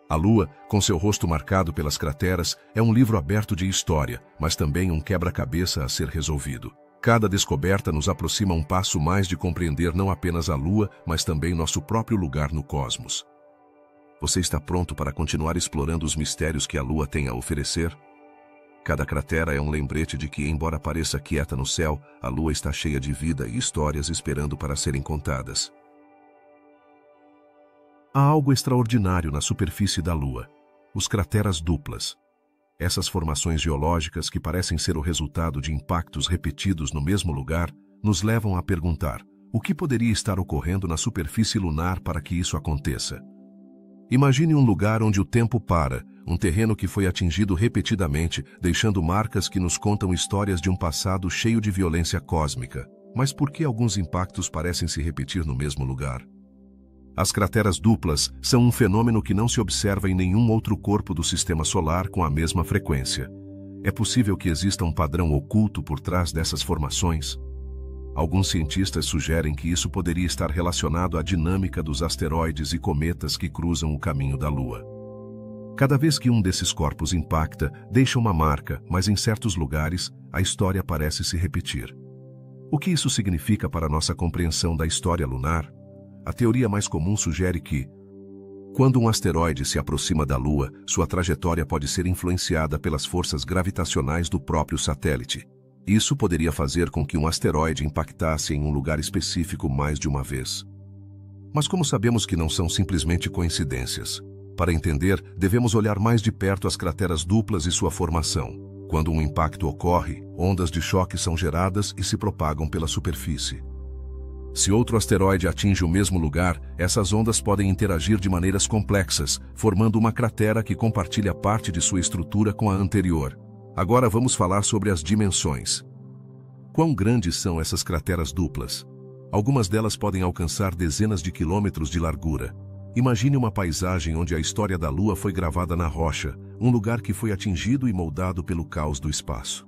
A Lua, com seu rosto marcado pelas crateras, é um livro aberto de história, mas também um quebra-cabeça a ser resolvido. Cada descoberta nos aproxima um passo mais de compreender não apenas a Lua, mas também nosso próprio lugar no cosmos. Você está pronto para continuar explorando os mistérios que a Lua tem a oferecer? Cada cratera é um lembrete de que, embora pareça quieta no céu, a Lua está cheia de vida e histórias esperando para serem contadas. Há algo extraordinário na superfície da Lua: os crateras duplas. Essas formações geológicas, que parecem ser o resultado de impactos repetidos no mesmo lugar, nos levam a perguntar: o que poderia estar ocorrendo na superfície lunar para que isso aconteça? Imagine um lugar onde o tempo para, um terreno que foi atingido repetidamente, deixando marcas que nos contam histórias de um passado cheio de violência cósmica. Mas por que alguns impactos parecem se repetir no mesmo lugar? As crateras duplas são um fenômeno que não se observa em nenhum outro corpo do sistema solar com a mesma frequência. É possível que exista um padrão oculto por trás dessas formações? Alguns cientistas sugerem que isso poderia estar relacionado à dinâmica dos asteroides e cometas que cruzam o caminho da Lua. Cada vez que um desses corpos impacta, deixa uma marca, mas em certos lugares, a história parece se repetir. O que isso significa para nossa compreensão da história lunar? A teoria mais comum sugere que, quando um asteroide se aproxima da Lua, sua trajetória pode ser influenciada pelas forças gravitacionais do próprio satélite. Isso poderia fazer com que um asteroide impactasse em um lugar específico mais de uma vez. Mas como sabemos que não são simplesmente coincidências? Para entender, devemos olhar mais de perto as crateras duplas e sua formação. Quando um impacto ocorre, ondas de choque são geradas e se propagam pela superfície. Se outro asteroide atinge o mesmo lugar, essas ondas podem interagir de maneiras complexas, formando uma cratera que compartilha parte de sua estrutura com a anterior. Agora vamos falar sobre as dimensões. Quão grandes são essas crateras duplas? Algumas delas podem alcançar dezenas de quilômetros de largura. Imagine uma paisagem onde a história da Lua foi gravada na rocha, um lugar que foi atingido e moldado pelo caos do espaço.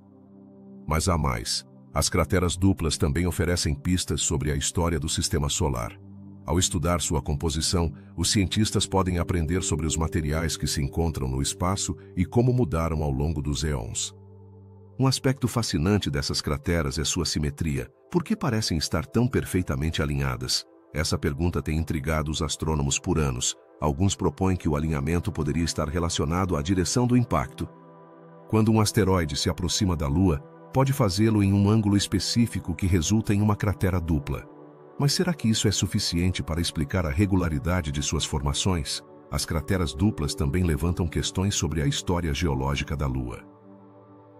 Mas há mais. As crateras duplas também oferecem pistas sobre a história do Sistema Solar. Ao estudar sua composição, os cientistas podem aprender sobre os materiais que se encontram no espaço e como mudaram ao longo dos eons. Um aspecto fascinante dessas crateras é sua simetria. Por que parecem estar tão perfeitamente alinhadas? Essa pergunta tem intrigado os astrônomos por anos. Alguns propõem que o alinhamento poderia estar relacionado à direção do impacto. Quando um asteroide se aproxima da Lua, pode fazê-lo em um ângulo específico que resulta em uma cratera dupla. Mas será que isso é suficiente para explicar a regularidade de suas formações? As crateras duplas também levantam questões sobre a história geológica da Lua.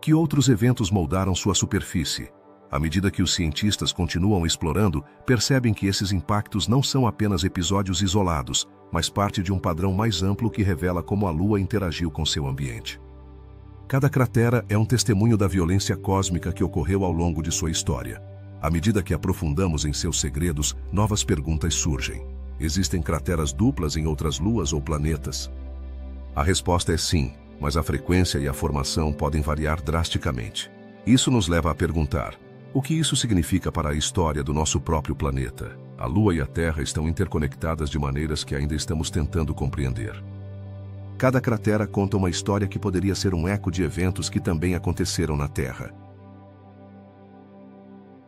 Que outros eventos moldaram sua superfície? À medida que os cientistas continuam explorando, percebem que esses impactos não são apenas episódios isolados, mas parte de um padrão mais amplo que revela como a Lua interagiu com seu ambiente. Cada cratera é um testemunho da violência cósmica que ocorreu ao longo de sua história. À medida que aprofundamos em seus segredos, novas perguntas surgem. Existem crateras duplas em outras luas ou planetas? A resposta é sim, mas a frequência e a formação podem variar drasticamente. Isso nos leva a perguntar: o que isso significa para a história do nosso próprio planeta? A Lua e a Terra estão interconectadas de maneiras que ainda estamos tentando compreender. Cada cratera conta uma história que poderia ser um eco de eventos que também aconteceram na Terra.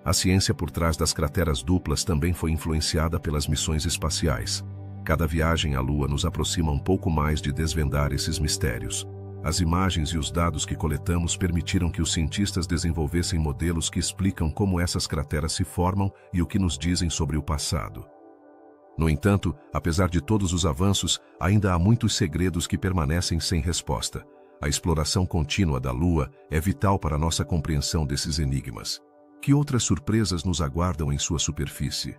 A ciência por trás das crateras duplas também foi influenciada pelas missões espaciais. Cada viagem à Lua nos aproxima um pouco mais de desvendar esses mistérios. As imagens e os dados que coletamos permitiram que os cientistas desenvolvessem modelos que explicam como essas crateras se formam e o que nos dizem sobre o passado. No entanto, apesar de todos os avanços, ainda há muitos segredos que permanecem sem resposta. A exploração contínua da Lua é vital para nossa compreensão desses enigmas. Que outras surpresas nos aguardam em sua superfície?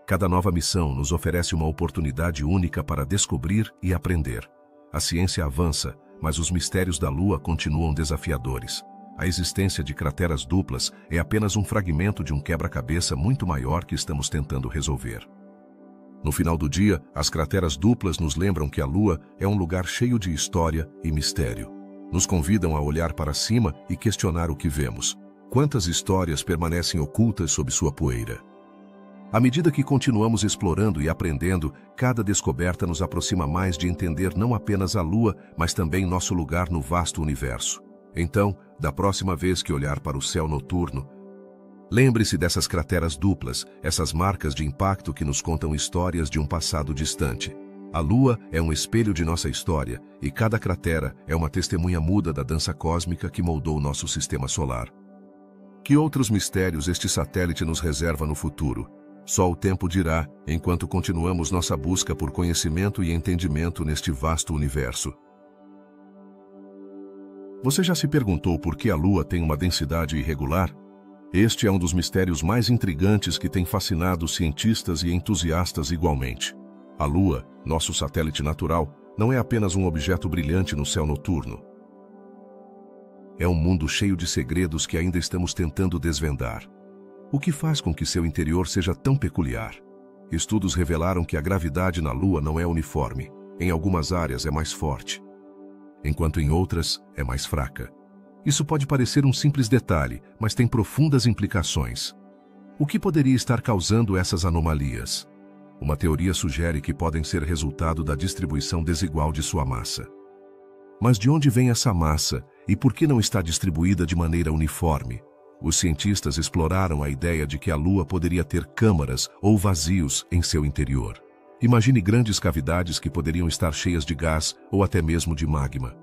Cada nova missão nos oferece uma oportunidade única para descobrir e aprender. A ciência avança, mas os mistérios da Lua continuam desafiadores. A existência de crateras duplas é apenas um fragmento de um quebra-cabeça muito maior que estamos tentando resolver. No final do dia, as crateras duplas nos lembram que a Lua é um lugar cheio de história e mistério. Nos convidam a olhar para cima e questionar o que vemos. Quantas histórias permanecem ocultas sob sua poeira? À medida que continuamos explorando e aprendendo, cada descoberta nos aproxima mais de entender não apenas a Lua, mas também nosso lugar no vasto universo. Então, da próxima vez que olhar para o céu noturno, lembre-se dessas crateras duplas, essas marcas de impacto que nos contam histórias de um passado distante. A Lua é um espelho de nossa história, e cada cratera é uma testemunha muda da dança cósmica que moldou nosso sistema solar. Que outros mistérios este satélite nos reserva no futuro? Só o tempo dirá, enquanto continuamos nossa busca por conhecimento e entendimento neste vasto universo. Você já se perguntou por que a Lua tem uma densidade irregular? Este é um dos mistérios mais intrigantes que tem fascinado cientistas e entusiastas igualmente. A Lua, nosso satélite natural, não é apenas um objeto brilhante no céu noturno. É um mundo cheio de segredos que ainda estamos tentando desvendar. O que faz com que seu interior seja tão peculiar? Estudos revelaram que a gravidade na Lua não é uniforme. Em algumas áreas é mais forte, enquanto em outras é mais fraca. Isso pode parecer um simples detalhe, mas tem profundas implicações. O que poderia estar causando essas anomalias? Uma teoria sugere que podem ser resultado da distribuição desigual de sua massa. Mas de onde vem essa massa e por que não está distribuída de maneira uniforme? Os cientistas exploraram a ideia de que a Lua poderia ter câmaras ou vazios em seu interior. Imagine grandes cavidades que poderiam estar cheias de gás ou até mesmo de magma.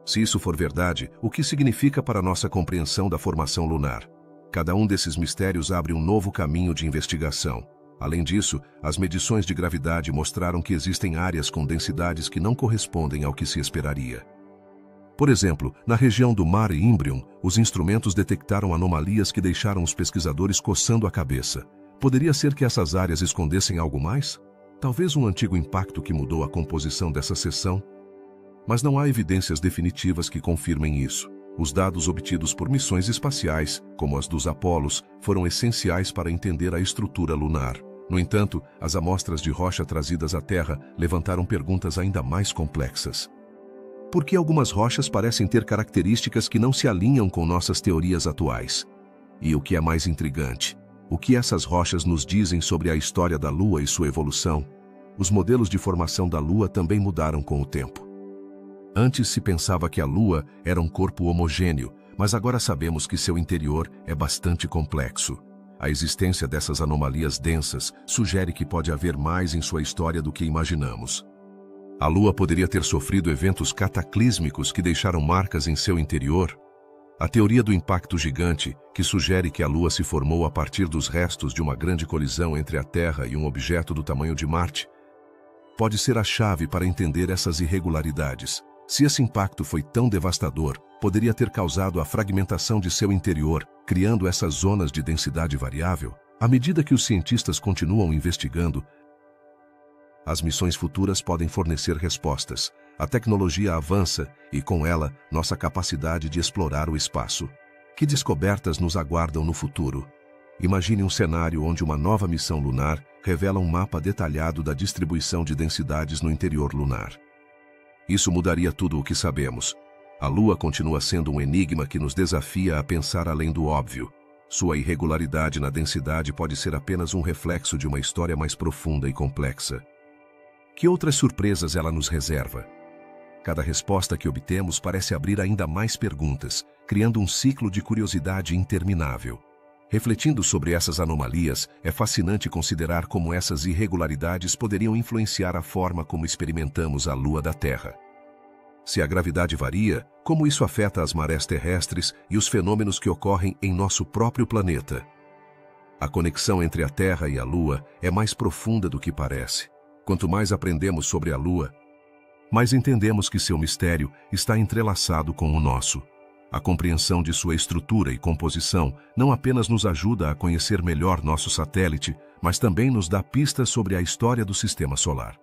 Se isso for verdade, o que significa para nossa compreensão da formação lunar? Cada um desses mistérios abre um novo caminho de investigação. Além disso, as medições de gravidade mostraram que existem áreas com densidades que não correspondem ao que se esperaria. Por exemplo, na região do Mar Imbrium, os instrumentos detectaram anomalias que deixaram os pesquisadores coçando a cabeça. Poderia ser que essas áreas escondessem algo mais? Talvez um antigo impacto que mudou a composição dessa seção? Mas não há evidências definitivas que confirmem isso. Os dados obtidos por missões espaciais, como as dos Apolos, foram essenciais para entender a estrutura lunar. No entanto, as amostras de rocha trazidas à Terra levantaram perguntas ainda mais complexas. Por que algumas rochas parecem ter características que não se alinham com nossas teorias atuais? E o que é mais intrigante, o que essas rochas nos dizem sobre a história da Lua e sua evolução? Os modelos de formação da Lua também mudaram com o tempo. Antes se pensava que a Lua era um corpo homogêneo, mas agora sabemos que seu interior é bastante complexo. A existência dessas anomalias densas sugere que pode haver mais em sua história do que imaginamos. A Lua poderia ter sofrido eventos cataclísmicos que deixaram marcas em seu interior. A teoria do impacto gigante, que sugere que a Lua se formou a partir dos restos de uma grande colisão entre a Terra e um objeto do tamanho de Marte, pode ser a chave para entender essas irregularidades. Se esse impacto foi tão devastador, poderia ter causado a fragmentação de seu interior, criando essas zonas de densidade variável. À medida que os cientistas continuam investigando, as missões futuras podem fornecer respostas. A tecnologia avança e, com ela, nossa capacidade de explorar o espaço. Que descobertas nos aguardam no futuro? Imagine um cenário onde uma nova missão lunar revela um mapa detalhado da distribuição de densidades no interior lunar. Isso mudaria tudo o que sabemos. A Lua continua sendo um enigma que nos desafia a pensar além do óbvio. Sua irregularidade na densidade pode ser apenas um reflexo de uma história mais profunda e complexa. Que outras surpresas ela nos reserva? Cada resposta que obtemos parece abrir ainda mais perguntas, criando um ciclo de curiosidade interminável. Refletindo sobre essas anomalias, é fascinante considerar como essas irregularidades poderiam influenciar a forma como experimentamos a Lua da Terra. Se a gravidade varia, como isso afeta as marés terrestres e os fenômenos que ocorrem em nosso próprio planeta? A conexão entre a Terra e a Lua é mais profunda do que parece. Quanto mais aprendemos sobre a Lua, mais entendemos que seu mistério está entrelaçado com o nosso. A compreensão de sua estrutura e composição não apenas nos ajuda a conhecer melhor nosso satélite, mas também nos dá pistas sobre a história do Sistema Solar.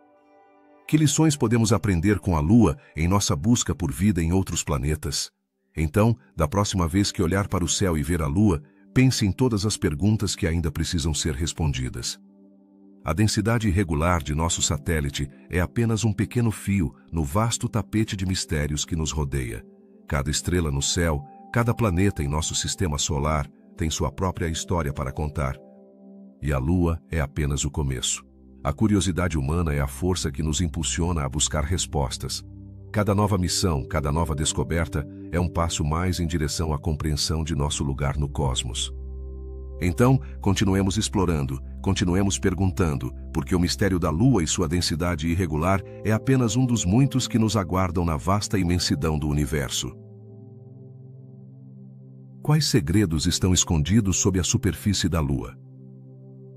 Que lições podemos aprender com a Lua em nossa busca por vida em outros planetas? Então, da próxima vez que olhar para o céu e ver a Lua, pense em todas as perguntas que ainda precisam ser respondidas. A densidade irregular de nosso satélite é apenas um pequeno fio no vasto tapete de mistérios que nos rodeia. Cada estrela no céu, cada planeta em nosso sistema solar tem sua própria história para contar. E a Lua é apenas o começo. A curiosidade humana é a força que nos impulsiona a buscar respostas. Cada nova missão, cada nova descoberta é um passo mais em direção à compreensão de nosso lugar no cosmos. Então, continuemos explorando, continuemos perguntando, porque o mistério da Lua e sua densidade irregular é apenas um dos muitos que nos aguardam na vasta imensidão do universo. Quais segredos estão escondidos sob a superfície da Lua?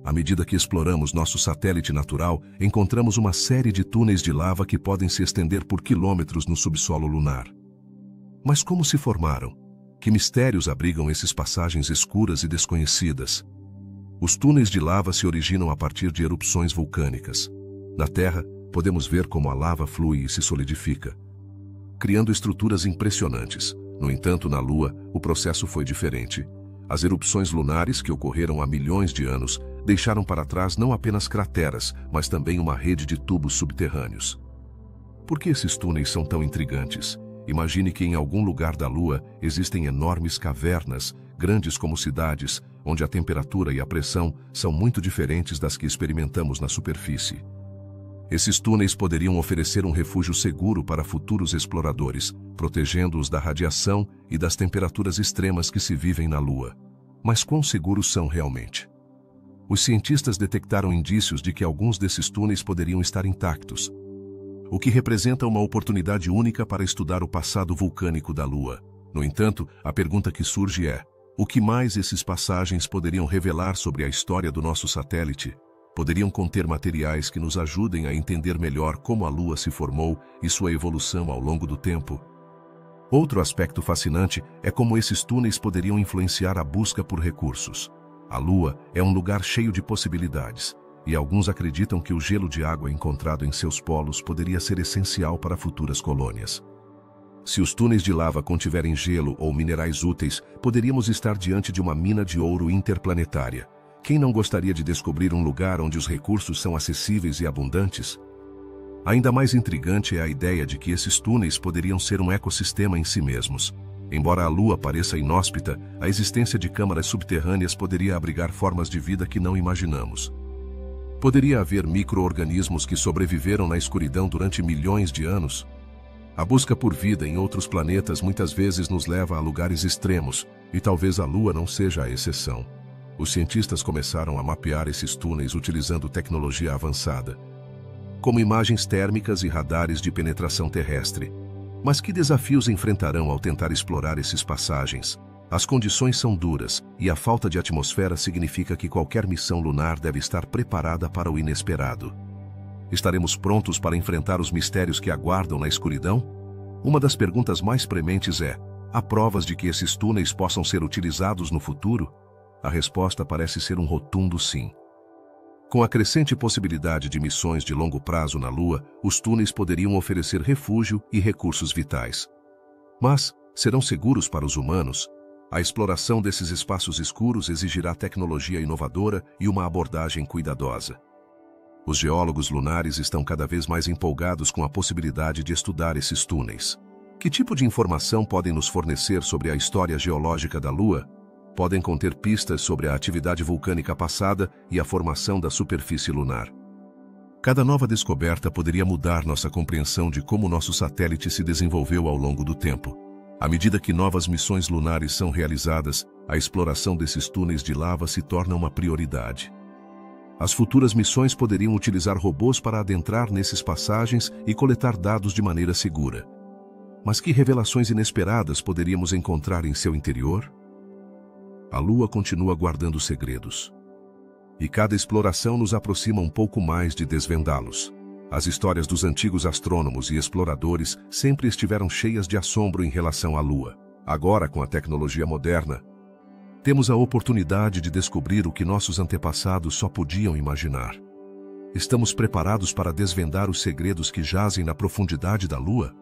À medida que exploramos nosso satélite natural, encontramos uma série de túneis de lava que podem se estender por quilômetros no subsolo lunar. Mas como se formaram? Que mistérios abrigam essas passagens escuras e desconhecidas? Os túneis de lava se originam a partir de erupções vulcânicas. Na Terra, podemos ver como a lava flui e se solidifica, criando estruturas impressionantes. No entanto, na Lua, o processo foi diferente. As erupções lunares, que ocorreram há milhões de anos, deixaram para trás não apenas crateras, mas também uma rede de tubos subterrâneos. Por que esses túneis são tão intrigantes? Imagine que em algum lugar da Lua existem enormes cavernas, grandes como cidades, onde a temperatura e a pressão são muito diferentes das que experimentamos na superfície. Esses túneis poderiam oferecer um refúgio seguro para futuros exploradores, protegendo-os da radiação e das temperaturas extremas que se vivem na Lua. Mas quão seguros são realmente? Os cientistas detectaram indícios de que alguns desses túneis poderiam estar intactos, o que representa uma oportunidade única para estudar o passado vulcânico da Lua. No entanto, a pergunta que surge é: o que mais esses passagens poderiam revelar sobre a história do nosso satélite? Poderiam conter materiais que nos ajudem a entender melhor como a Lua se formou e sua evolução ao longo do tempo. Outro aspecto fascinante é como esses túneis poderiam influenciar a busca por recursos. A Lua é um lugar cheio de possibilidades, e alguns acreditam que o gelo de água encontrado em seus polos poderia ser essencial para futuras colônias. Se os túneis de lava contiverem gelo ou minerais úteis, poderíamos estar diante de uma mina de ouro interplanetária. Quem não gostaria de descobrir um lugar onde os recursos são acessíveis e abundantes? Ainda mais intrigante é a ideia de que esses túneis poderiam ser um ecossistema em si mesmos. Embora a Lua pareça inóspita, a existência de câmaras subterrâneas poderia abrigar formas de vida que não imaginamos. Poderia haver micro-organismos que sobreviveram na escuridão durante milhões de anos. A busca por vida em outros planetas muitas vezes nos leva a lugares extremos, e talvez a Lua não seja a exceção. Os cientistas começaram a mapear esses túneis utilizando tecnologia avançada, como imagens térmicas e radares de penetração terrestre. Mas que desafios enfrentarão ao tentar explorar esses passagens? As condições são duras, e a falta de atmosfera significa que qualquer missão lunar deve estar preparada para o inesperado. Estaremos prontos para enfrentar os mistérios que aguardam na escuridão? Uma das perguntas mais prementes é: há provas de que esses túneis possam ser utilizados no futuro? A resposta parece ser um rotundo sim. Com a crescente possibilidade de missões de longo prazo na Lua, os túneis poderiam oferecer refúgio e recursos vitais. Mas, serão seguros para os humanos? A exploração desses espaços escuros exigirá tecnologia inovadora e uma abordagem cuidadosa. Os geólogos lunares estão cada vez mais empolgados com a possibilidade de estudar esses túneis. Que tipo de informação podem nos fornecer sobre a história geológica da Lua? Podem conter pistas sobre a atividade vulcânica passada e a formação da superfície lunar. Cada nova descoberta poderia mudar nossa compreensão de como nosso satélite se desenvolveu ao longo do tempo. À medida que novas missões lunares são realizadas, a exploração desses túneis de lava se torna uma prioridade. As futuras missões poderiam utilizar robôs para adentrar nesses passagens e coletar dados de maneira segura. Mas que revelações inesperadas poderíamos encontrar em seu interior? A Lua continua guardando segredos. E cada exploração nos aproxima um pouco mais de desvendá-los. As histórias dos antigos astrônomos e exploradores sempre estiveram cheias de assombro em relação à Lua. Agora, com a tecnologia moderna, temos a oportunidade de descobrir o que nossos antepassados só podiam imaginar. Estamos preparados para desvendar os segredos que jazem na profundidade da Lua?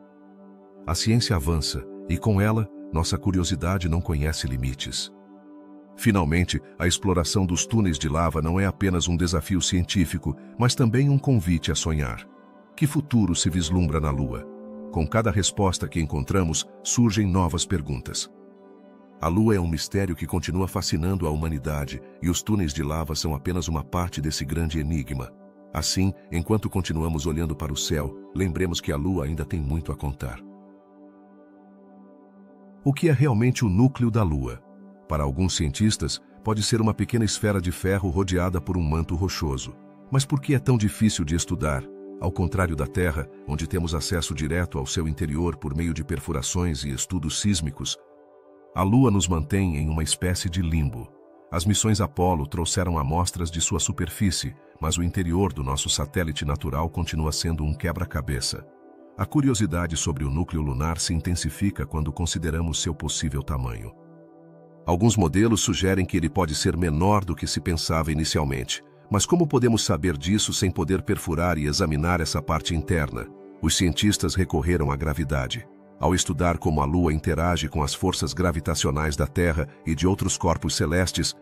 A ciência avança, e com ela, nossa curiosidade não conhece limites. Finalmente, a exploração dos túneis de lava não é apenas um desafio científico, mas também um convite a sonhar. Que futuro se vislumbra na Lua? Com cada resposta que encontramos, surgem novas perguntas. A Lua é um mistério que continua fascinando a humanidade, e os túneis de lava são apenas uma parte desse grande enigma. Assim, enquanto continuamos olhando para o céu, lembremos que a Lua ainda tem muito a contar. O que é realmente o núcleo da Lua? Para alguns cientistas, pode ser uma pequena esfera de ferro rodeada por um manto rochoso. Mas por que é tão difícil de estudar? Ao contrário da Terra, onde temos acesso direto ao seu interior por meio de perfurações e estudos sísmicos, a Lua nos mantém em uma espécie de limbo. As missões Apollo trouxeram amostras de sua superfície, mas o interior do nosso satélite natural continua sendo um quebra-cabeça. A curiosidade sobre o núcleo lunar se intensifica quando consideramos seu possível tamanho. Alguns modelos sugerem que ele pode ser menor do que se pensava inicialmente. Mas como podemos saber disso sem poder perfurar e examinar essa parte interna? Os cientistas recorreram à gravidade. Ao estudar como a Lua interage com as forças gravitacionais da Terra e de outros corpos celestes,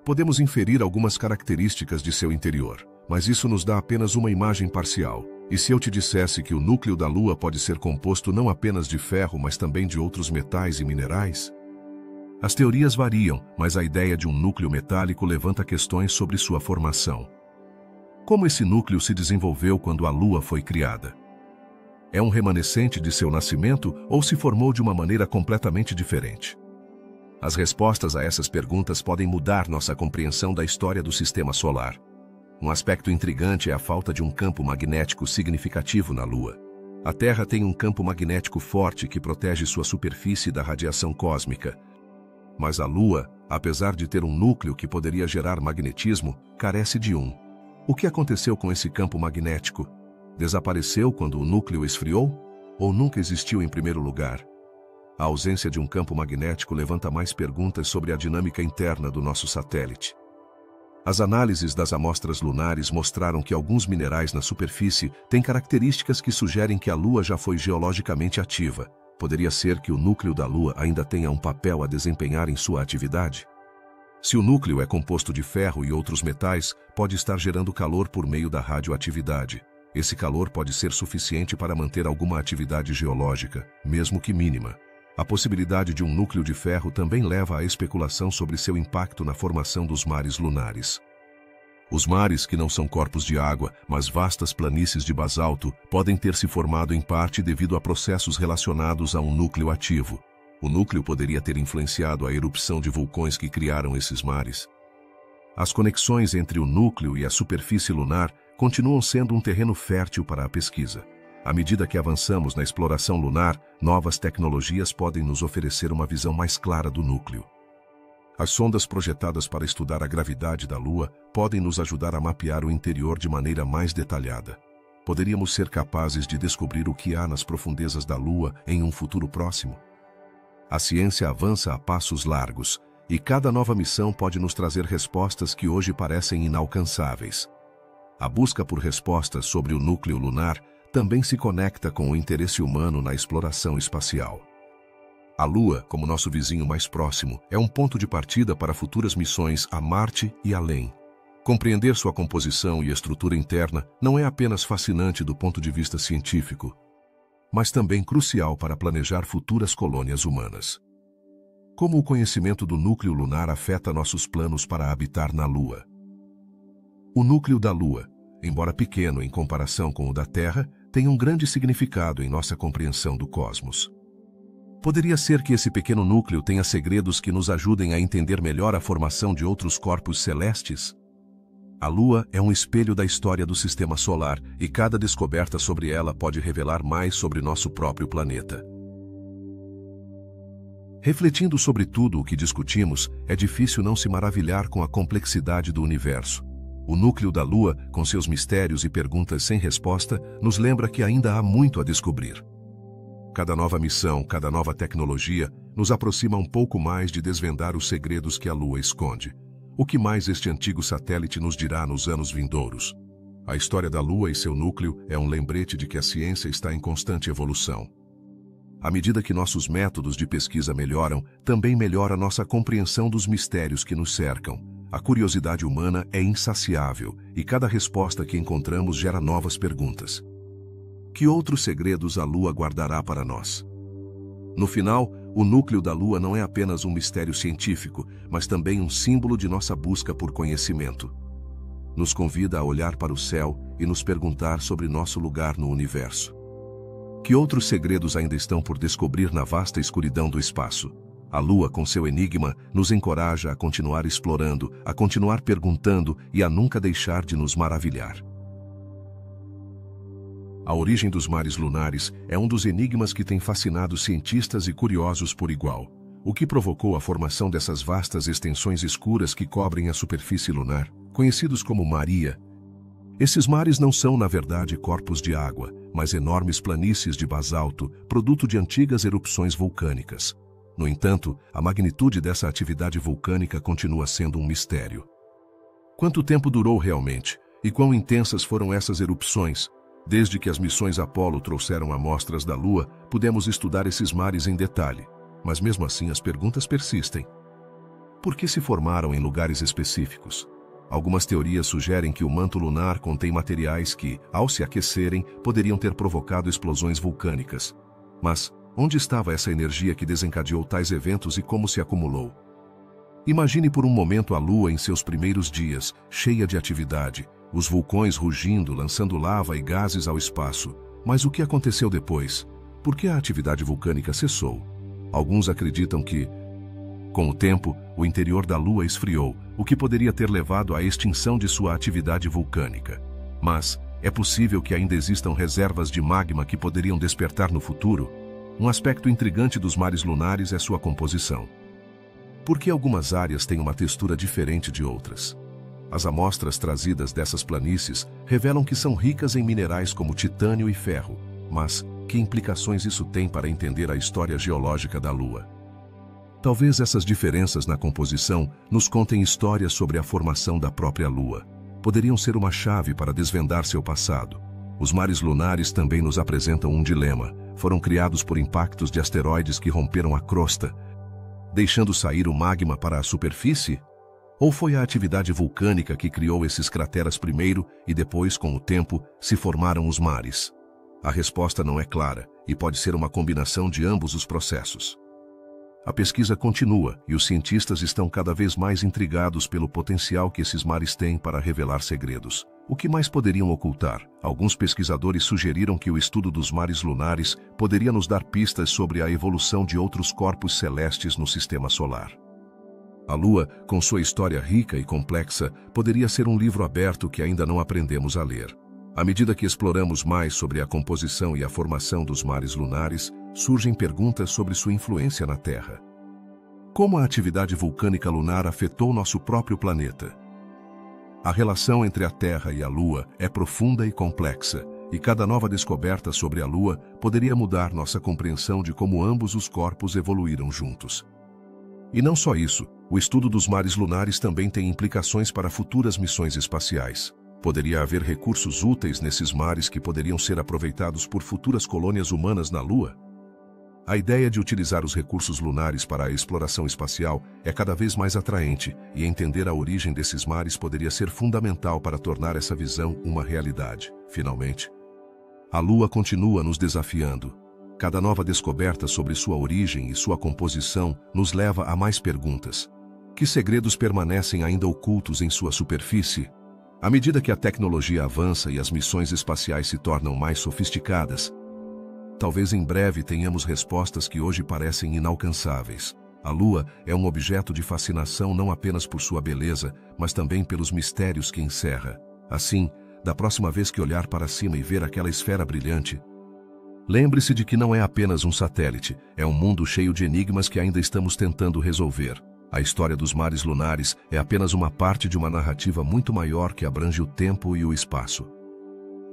podemos inferir algumas características de seu interior. Mas isso nos dá apenas uma imagem parcial. E se eu te dissesse que o núcleo da Lua pode ser composto não apenas de ferro, mas também de outros metais e minerais? As teorias variam, mas a ideia de um núcleo metálico levanta questões sobre sua formação. Como esse núcleo se desenvolveu quando a Lua foi criada? É um remanescente de seu nascimento ou se formou de uma maneira completamente diferente? As respostas a essas perguntas podem mudar nossa compreensão da história do Sistema Solar. Um aspecto intrigante é a falta de um campo magnético significativo na Lua. A Terra tem um campo magnético forte que protege sua superfície da radiação cósmica. Mas a Lua, apesar de ter um núcleo que poderia gerar magnetismo, carece de um. O que aconteceu com esse campo magnético? Desapareceu quando o núcleo esfriou? Ou nunca existiu em primeiro lugar? A ausência de um campo magnético levanta mais perguntas sobre a dinâmica interna do nosso satélite. As análises das amostras lunares mostraram que alguns minerais na superfície têm características que sugerem que a Lua já foi geologicamente ativa. Poderia ser que o núcleo da Lua ainda tenha um papel a desempenhar em sua atividade? Se o núcleo é composto de ferro e outros metais, pode estar gerando calor por meio da radioatividade. Esse calor pode ser suficiente para manter alguma atividade geológica, mesmo que mínima. A possibilidade de um núcleo de ferro também leva à especulação sobre seu impacto na formação dos mares lunares. Os mares, que não são corpos de água, mas vastas planícies de basalto, podem ter se formado em parte devido a processos relacionados a um núcleo ativo. O núcleo poderia ter influenciado a erupção de vulcões que criaram esses mares. As conexões entre o núcleo e a superfície lunar continuam sendo um terreno fértil para a pesquisa. À medida que avançamos na exploração lunar, novas tecnologias podem nos oferecer uma visão mais clara do núcleo. As sondas projetadas para estudar a gravidade da Lua podem nos ajudar a mapear o interior de maneira mais detalhada. Poderíamos ser capazes de descobrir o que há nas profundezas da Lua em um futuro próximo. A ciência avança a passos largos, e cada nova missão pode nos trazer respostas que hoje parecem inalcançáveis. A busca por respostas sobre o núcleo lunar também se conecta com o interesse humano na exploração espacial. A Lua, como nosso vizinho mais próximo, é um ponto de partida para futuras missões a Marte e além. Compreender sua composição e estrutura interna não é apenas fascinante do ponto de vista científico, mas também crucial para planejar futuras colônias humanas. Como o conhecimento do núcleo lunar afeta nossos planos para habitar na Lua? O núcleo da Lua, embora pequeno em comparação com o da Terra, tem um grande significado em nossa compreensão do cosmos. Poderia ser que esse pequeno núcleo tenha segredos que nos ajudem a entender melhor a formação de outros corpos celestes? A Lua é um espelho da história do Sistema Solar e cada descoberta sobre ela pode revelar mais sobre nosso próprio planeta. Refletindo sobre tudo o que discutimos, é difícil não se maravilhar com a complexidade do universo. O núcleo da Lua, com seus mistérios e perguntas sem resposta, nos lembra que ainda há muito a descobrir. Cada nova missão, cada nova tecnologia, nos aproxima um pouco mais de desvendar os segredos que a Lua esconde. O que mais este antigo satélite nos dirá nos anos vindouros? A história da Lua e seu núcleo é um lembrete de que a ciência está em constante evolução. À medida que nossos métodos de pesquisa melhoram, também melhora nossa compreensão dos mistérios que nos cercam. A curiosidade humana é insaciável e cada resposta que encontramos gera novas perguntas. Que outros segredos a Lua guardará para nós? No final, o núcleo da Lua não é apenas um mistério científico, mas também um símbolo de nossa busca por conhecimento. Nos convida a olhar para o céu e nos perguntar sobre nosso lugar no universo. Que outros segredos ainda estão por descobrir na vasta escuridão do espaço? A Lua, com seu enigma, nos encoraja a continuar explorando, a continuar perguntando e a nunca deixar de nos maravilhar. A origem dos mares lunares é um dos enigmas que tem fascinado cientistas e curiosos por igual. O que provocou a formação dessas vastas extensões escuras que cobrem a superfície lunar, conhecidos como Maria? Esses mares não são, na verdade, corpos de água, mas enormes planícies de basalto, produto de antigas erupções vulcânicas. No entanto, a magnitude dessa atividade vulcânica continua sendo um mistério. Quanto tempo durou realmente? E quão intensas foram essas erupções? Desde que as missões Apollo trouxeram amostras da Lua, pudemos estudar esses mares em detalhe. Mas mesmo assim as perguntas persistem. Por que se formaram em lugares específicos? Algumas teorias sugerem que o manto lunar contém materiais que, ao se aquecerem, poderiam ter provocado explosões vulcânicas. Mas onde estava essa energia que desencadeou tais eventos e como se acumulou? Imagine por um momento a Lua em seus primeiros dias, cheia de atividade. Os vulcões rugindo, lançando lava e gases ao espaço. Mas o que aconteceu depois? Por que a atividade vulcânica cessou? Alguns acreditam que, com o tempo, o interior da Lua esfriou, o que poderia ter levado à extinção de sua atividade vulcânica. Mas é possível que ainda existam reservas de magma que poderiam despertar no futuro? Um aspecto intrigante dos mares lunares é sua composição. Por que algumas áreas têm uma textura diferente de outras? As amostras trazidas dessas planícies revelam que são ricas em minerais como titânio e ferro. Mas que implicações isso tem para entender a história geológica da Lua? Talvez essas diferenças na composição nos contem histórias sobre a formação da própria Lua. Poderiam ser uma chave para desvendar seu passado. Os mares lunares também nos apresentam um dilema. Foram criados por impactos de asteroides que romperam a crosta, deixando sair o magma para a superfície? Ou foi a atividade vulcânica que criou esses crateras primeiro e depois, com o tempo, se formaram os mares? A resposta não é clara e pode ser uma combinação de ambos os processos. A pesquisa continua e os cientistas estão cada vez mais intrigados pelo potencial que esses mares têm para revelar segredos. O que mais poderiam ocultar? Alguns pesquisadores sugeriram que o estudo dos mares lunares poderia nos dar pistas sobre a evolução de outros corpos celestes no sistema solar. A Lua, com sua história rica e complexa, poderia ser um livro aberto que ainda não aprendemos a ler. À medida que exploramos mais sobre a composição e a formação dos mares lunares, surgem perguntas sobre sua influência na Terra. Como a atividade vulcânica lunar afetou nosso próprio planeta? A relação entre a Terra e a Lua é profunda e complexa, e cada nova descoberta sobre a Lua poderia mudar nossa compreensão de como ambos os corpos evoluíram juntos. E não só isso, o estudo dos mares lunares também tem implicações para futuras missões espaciais. Poderia haver recursos úteis nesses mares que poderiam ser aproveitados por futuras colônias humanas na Lua? A ideia de utilizar os recursos lunares para a exploração espacial é cada vez mais atraente, e entender a origem desses mares poderia ser fundamental para tornar essa visão uma realidade. Finalmente, a Lua continua nos desafiando. Cada nova descoberta sobre sua origem e sua composição nos leva a mais perguntas. Que segredos permanecem ainda ocultos em sua superfície? À medida que a tecnologia avança e as missões espaciais se tornam mais sofisticadas, talvez em breve tenhamos respostas que hoje parecem inalcançáveis. A Lua é um objeto de fascinação não apenas por sua beleza, mas também pelos mistérios que encerra. Assim, da próxima vez que olhar para cima e ver aquela esfera brilhante, lembre-se de que não é apenas um satélite, é um mundo cheio de enigmas que ainda estamos tentando resolver. A história dos mares lunares é apenas uma parte de uma narrativa muito maior que abrange o tempo e o espaço.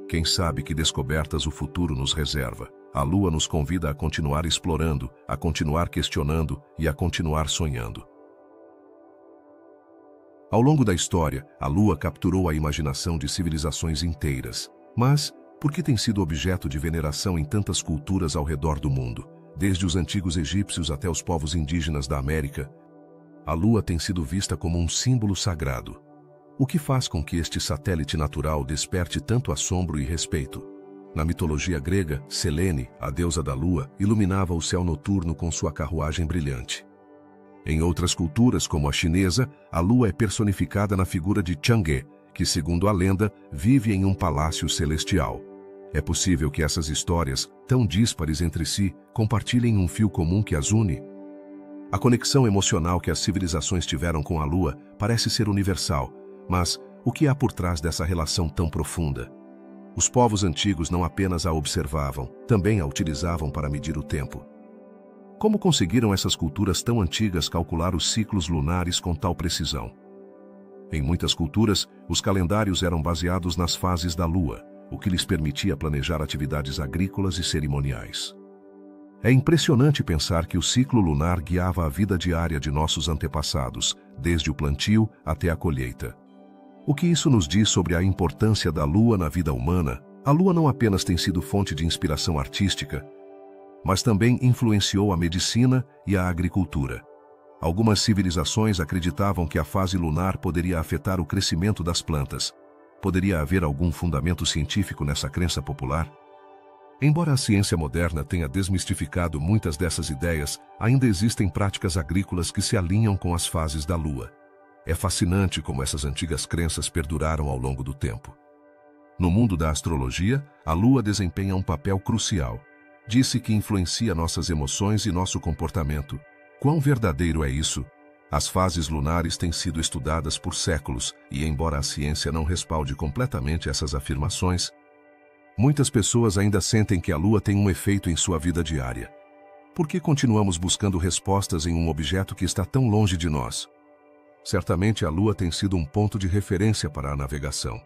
Quem sabe que descobertas o futuro nos reserva? A Lua nos convida a continuar explorando, a continuar questionando e a continuar sonhando. Ao longo da história, a Lua capturou a imaginação de civilizações inteiras. Mas, por que tem sido objeto de veneração em tantas culturas ao redor do mundo? Desde os antigos egípcios até os povos indígenas da América, a Lua tem sido vista como um símbolo sagrado. O que faz com que este satélite natural desperte tanto assombro e respeito? Na mitologia grega, Selene, a deusa da Lua, iluminava o céu noturno com sua carruagem brilhante. Em outras culturas, como a chinesa, a Lua é personificada na figura de Chang'e, que, segundo a lenda, vive em um palácio celestial. É possível que essas histórias, tão díspares entre si, compartilhem um fio comum que as une? A conexão emocional que as civilizações tiveram com a Lua parece ser universal, mas o que há por trás dessa relação tão profunda? Os povos antigos não apenas a observavam, também a utilizavam para medir o tempo. Como conseguiram essas culturas tão antigas calcular os ciclos lunares com tal precisão? Em muitas culturas, os calendários eram baseados nas fases da Lua, o que lhes permitia planejar atividades agrícolas e cerimoniais. É impressionante pensar que o ciclo lunar guiava a vida diária de nossos antepassados, desde o plantio até a colheita. O que isso nos diz sobre a importância da Lua na vida humana? A Lua não apenas tem sido fonte de inspiração artística, mas também influenciou a medicina e a agricultura. Algumas civilizações acreditavam que a fase lunar poderia afetar o crescimento das plantas. Poderia haver algum fundamento científico nessa crença popular? Embora a ciência moderna tenha desmistificado muitas dessas ideias, ainda existem práticas agrícolas que se alinham com as fases da Lua. É fascinante como essas antigas crenças perduraram ao longo do tempo. No mundo da astrologia, a Lua desempenha um papel crucial. Disse que influencia nossas emoções e nosso comportamento. Quão verdadeiro é isso? As fases lunares têm sido estudadas por séculos e, embora a ciência não respalde completamente essas afirmações, muitas pessoas ainda sentem que a Lua tem um efeito em sua vida diária. Por que continuamos buscando respostas em um objeto que está tão longe de nós? Certamente a Lua tem sido um ponto de referência para a navegação.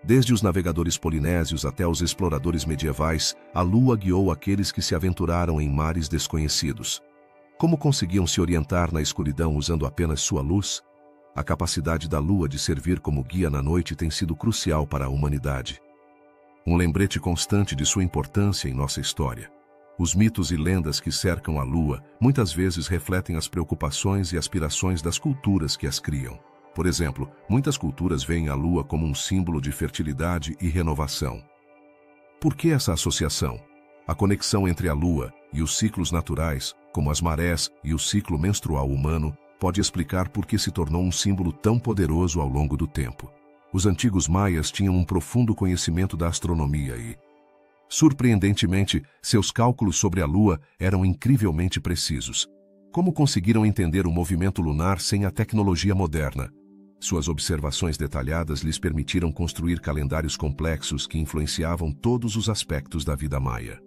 Desde os navegadores polinésios até os exploradores medievais, a Lua guiou aqueles que se aventuraram em mares desconhecidos. Como conseguiam se orientar na escuridão usando apenas sua luz? A capacidade da Lua de servir como guia na noite tem sido crucial para a humanidade. Um lembrete constante de sua importância em nossa história. Os mitos e lendas que cercam a Lua muitas vezes refletem as preocupações e aspirações das culturas que as criam. Por exemplo, muitas culturas veem a Lua como um símbolo de fertilidade e renovação. Por que essa associação? A conexão entre a Lua e os ciclos naturais, como as marés e o ciclo menstrual humano, pode explicar por que se tornou um símbolo tão poderoso ao longo do tempo. Os antigos maias tinham um profundo conhecimento da astronomia e, surpreendentemente, seus cálculos sobre a Lua eram incrivelmente precisos. Como conseguiram entender o movimento lunar sem a tecnologia moderna? Suas observações detalhadas lhes permitiram construir calendários complexos que influenciavam todos os aspectos da vida maia.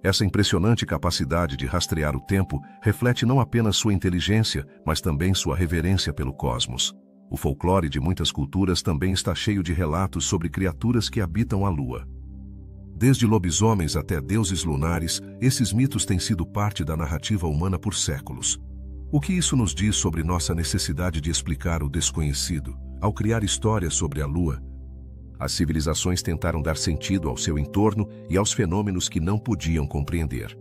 Essa impressionante capacidade de rastrear o tempo reflete não apenas sua inteligência, mas também sua reverência pelo cosmos. O folclore de muitas culturas também está cheio de relatos sobre criaturas que habitam a Lua. Desde lobisomens até deuses lunares, esses mitos têm sido parte da narrativa humana por séculos. O que isso nos diz sobre nossa necessidade de explicar o desconhecido? Ao criar histórias sobre a Lua, as civilizações tentaram dar sentido ao seu entorno e aos fenômenos que não podiam compreender.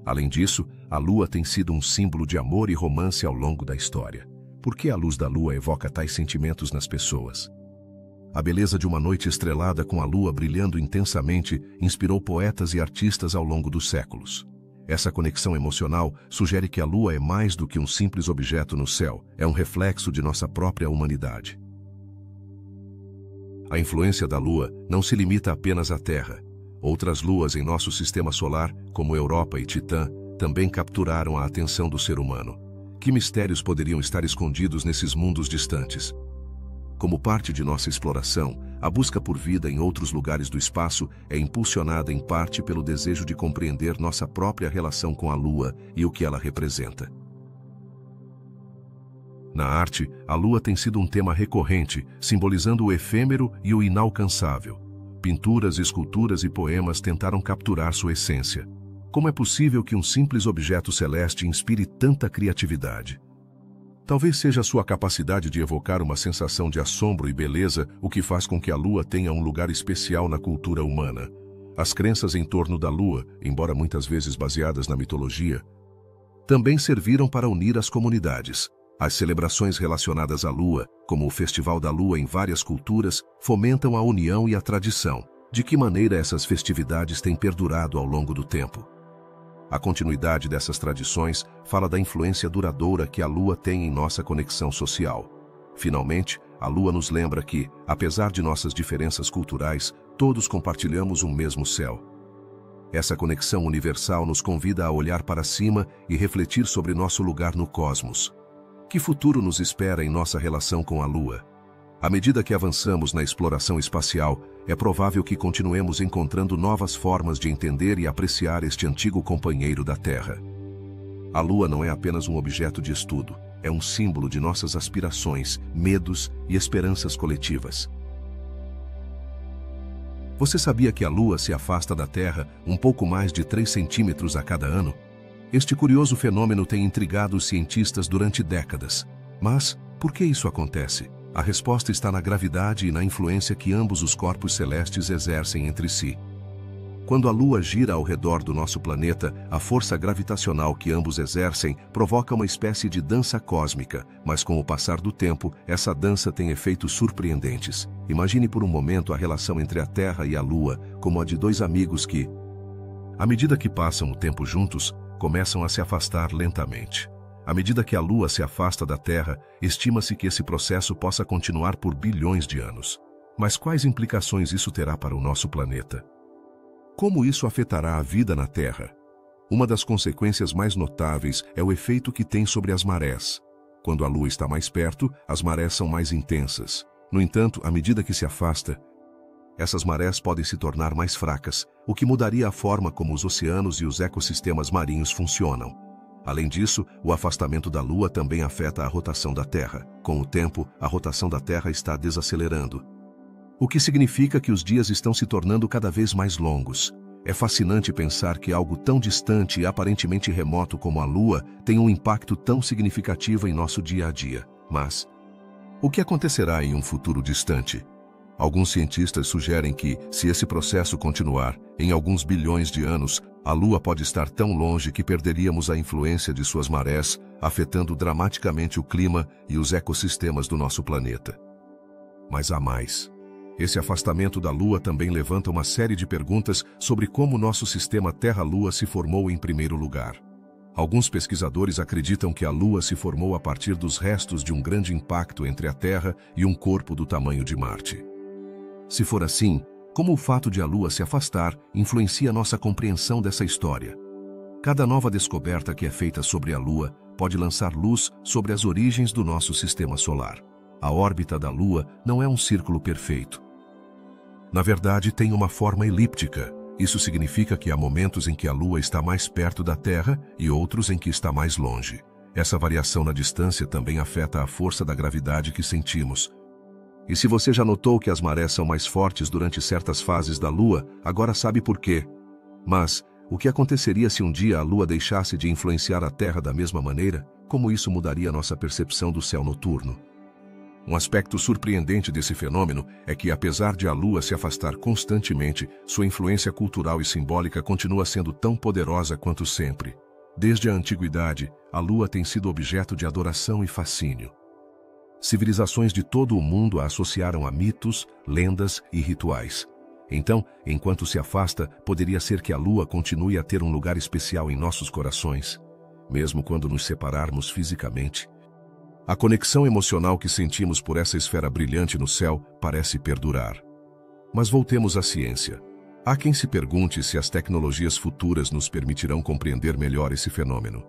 Além disso, a Lua tem sido um símbolo de amor e romance ao longo da história. Por que a luz da Lua evoca tais sentimentos nas pessoas? A beleza de uma noite estrelada com a Lua brilhando intensamente inspirou poetas e artistas ao longo dos séculos. Essa conexão emocional sugere que a Lua é mais do que um simples objeto no céu, é um reflexo de nossa própria humanidade. A influência da Lua não se limita apenas à Terra. Outras luas em nosso sistema solar, como Europa e Titã, também capturaram a atenção do ser humano. Que mistérios poderiam estar escondidos nesses mundos distantes? Como parte de nossa exploração, a busca por vida em outros lugares do espaço é impulsionada em parte pelo desejo de compreender nossa própria relação com a Lua e o que ela representa. Na arte, a Lua tem sido um tema recorrente, simbolizando o efêmero e o inalcançável. Pinturas, esculturas e poemas tentaram capturar sua essência. Como é possível que um simples objeto celeste inspire tanta criatividade? Talvez seja a sua capacidade de evocar uma sensação de assombro e beleza o que faz com que a Lua tenha um lugar especial na cultura humana. As crenças em torno da Lua, embora muitas vezes baseadas na mitologia, também serviram para unir as comunidades. As celebrações relacionadas à Lua, como o Festival da Lua em várias culturas, fomentam a união e a tradição. De que maneira essas festividades têm perdurado ao longo do tempo? A continuidade dessas tradições fala da influência duradoura que a Lua tem em nossa conexão social. Finalmente, a Lua nos lembra que, apesar de nossas diferenças culturais, todos compartilhamos um mesmo céu. Essa conexão universal nos convida a olhar para cima e refletir sobre nosso lugar no cosmos. Que futuro nos espera em nossa relação com a Lua? À medida que avançamos na exploração espacial, é provável que continuemos encontrando novas formas de entender e apreciar este antigo companheiro da Terra. A Lua não é apenas um objeto de estudo, é um símbolo de nossas aspirações, medos e esperanças coletivas. Você sabia que a Lua se afasta da Terra um pouco mais de 3 centímetros a cada ano? Este curioso fenômeno tem intrigado os cientistas durante décadas. Mas, por que isso acontece? A resposta está na gravidade e na influência que ambos os corpos celestes exercem entre si. Quando a Lua gira ao redor do nosso planeta, a força gravitacional que ambos exercem provoca uma espécie de dança cósmica, mas com o passar do tempo, essa dança tem efeitos surpreendentes. Imagine por um momento a relação entre a Terra e a Lua, como a de 2 amigos que, à medida que passam o tempo juntos, começam a se afastar lentamente. À medida que a Lua se afasta da Terra, estima-se que esse processo possa continuar por bilhões de anos. Mas quais implicações isso terá para o nosso planeta? Como isso afetará a vida na Terra? Uma das consequências mais notáveis é o efeito que tem sobre as marés. Quando a Lua está mais perto, as marés são mais intensas. No entanto, à medida que se afasta, essas marés podem se tornar mais fracas, o que mudaria a forma como os oceanos e os ecossistemas marinhos funcionam. Além disso, o afastamento da Lua também afeta a rotação da Terra. Com o tempo, a rotação da Terra está desacelerando, o que significa que os dias estão se tornando cada vez mais longos. É fascinante pensar que algo tão distante e aparentemente remoto como a Lua tem um impacto tão significativo em nosso dia a dia. Mas o que acontecerá em um futuro distante? Alguns cientistas sugerem que, se esse processo continuar, em alguns bilhões de anos, a Lua pode estar tão longe que perderíamos a influência de suas marés, afetando dramaticamente o clima e os ecossistemas do nosso planeta. Mas há mais. Esse afastamento da Lua também levanta uma série de perguntas sobre como nosso sistema Terra-Lua se formou em primeiro lugar. Alguns pesquisadores acreditam que a Lua se formou a partir dos restos de um grande impacto entre a Terra e um corpo do tamanho de Marte. Se for assim, como o fato de a Lua se afastar influencia nossa compreensão dessa história? Cada nova descoberta que é feita sobre a Lua pode lançar luz sobre as origens do nosso sistema solar. A órbita da Lua não é um círculo perfeito. Na verdade, tem uma forma elíptica. Isso significa que há momentos em que a Lua está mais perto da Terra e outros em que está mais longe. Essa variação na distância também afeta a força da gravidade que sentimos. E se você já notou que as marés são mais fortes durante certas fases da Lua, agora sabe por quê. Mas o que aconteceria se um dia a Lua deixasse de influenciar a Terra da mesma maneira? Como isso mudaria nossa percepção do céu noturno? Um aspecto surpreendente desse fenômeno é que, apesar de a Lua se afastar constantemente, sua influência cultural e simbólica continua sendo tão poderosa quanto sempre. Desde a antiguidade, a Lua tem sido objeto de adoração e fascínio. Civilizações de todo o mundo a associaram a mitos, lendas e rituais. Então, enquanto se afasta, poderia ser que a Lua continue a ter um lugar especial em nossos corações, mesmo quando nos separarmos fisicamente. A conexão emocional que sentimos por essa esfera brilhante no céu parece perdurar. Mas voltemos à ciência. Há quem se pergunte se as tecnologias futuras nos permitirão compreender melhor esse fenômeno.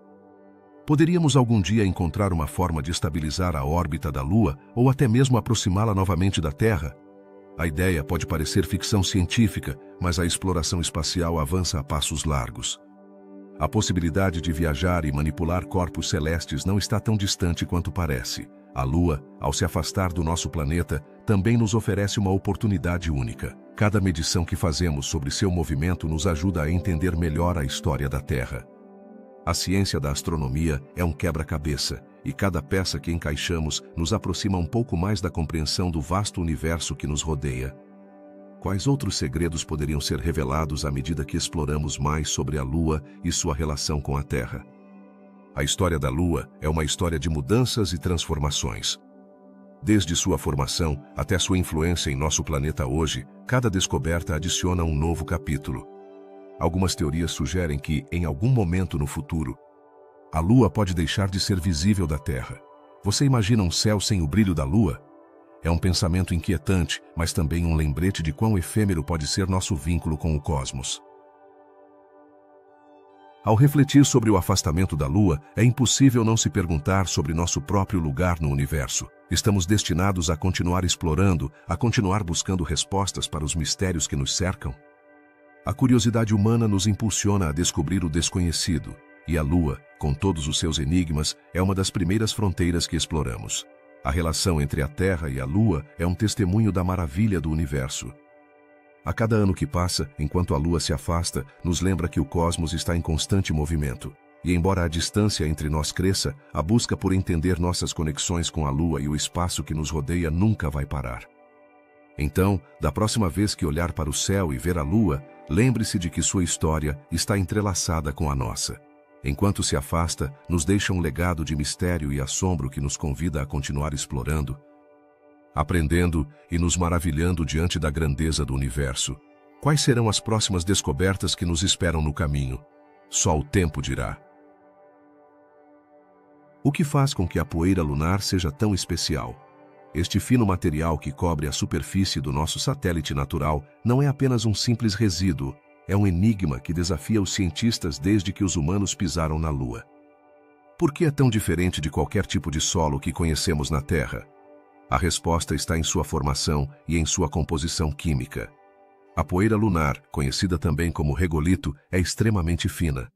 Poderíamos algum dia encontrar uma forma de estabilizar a órbita da Lua ou até mesmo aproximá-la novamente da Terra? A ideia pode parecer ficção científica, mas a exploração espacial avança a passos largos. A possibilidade de viajar e manipular corpos celestes não está tão distante quanto parece. A Lua, ao se afastar do nosso planeta, também nos oferece uma oportunidade única. Cada medição que fazemos sobre seu movimento nos ajuda a entender melhor a história da Terra. A ciência da astronomia é um quebra-cabeça, e cada peça que encaixamos nos aproxima um pouco mais da compreensão do vasto universo que nos rodeia. Quais outros segredos poderiam ser revelados à medida que exploramos mais sobre a Lua e sua relação com a Terra? A história da Lua é uma história de mudanças e transformações. Desde sua formação até sua influência em nosso planeta hoje, cada descoberta adiciona um novo capítulo. Algumas teorias sugerem que, em algum momento no futuro, a Lua pode deixar de ser visível da Terra. Você imagina um céu sem o brilho da Lua? É um pensamento inquietante, mas também um lembrete de quão efêmero pode ser nosso vínculo com o cosmos. Ao refletir sobre o afastamento da Lua, é impossível não se perguntar sobre nosso próprio lugar no universo. Estamos destinados a continuar explorando, a continuar buscando respostas para os mistérios que nos cercam? A curiosidade humana nos impulsiona a descobrir o desconhecido, e a Lua, com todos os seus enigmas, é uma das primeiras fronteiras que exploramos. A relação entre a Terra e a Lua é um testemunho da maravilha do universo. A cada ano que passa, enquanto a Lua se afasta, nos lembra que o cosmos está em constante movimento. E embora a distância entre nós cresça, a busca por entender nossas conexões com a Lua e o espaço que nos rodeia nunca vai parar. Então, da próxima vez que olhar para o céu e ver a Lua, lembre-se de que sua história está entrelaçada com a nossa. Enquanto se afasta, nos deixa um legado de mistério e assombro que nos convida a continuar explorando, aprendendo e nos maravilhando diante da grandeza do universo. Quais serão as próximas descobertas que nos esperam no caminho? Só o tempo dirá. O que faz com que a poeira lunar seja tão especial? Este fino material que cobre a superfície do nosso satélite natural não é apenas um simples resíduo, é um enigma que desafia os cientistas desde que os humanos pisaram na Lua. Por que é tão diferente de qualquer tipo de solo que conhecemos na Terra? A resposta está em sua formação e em sua composição química. A poeira lunar, conhecida também como regolito, é extremamente fina.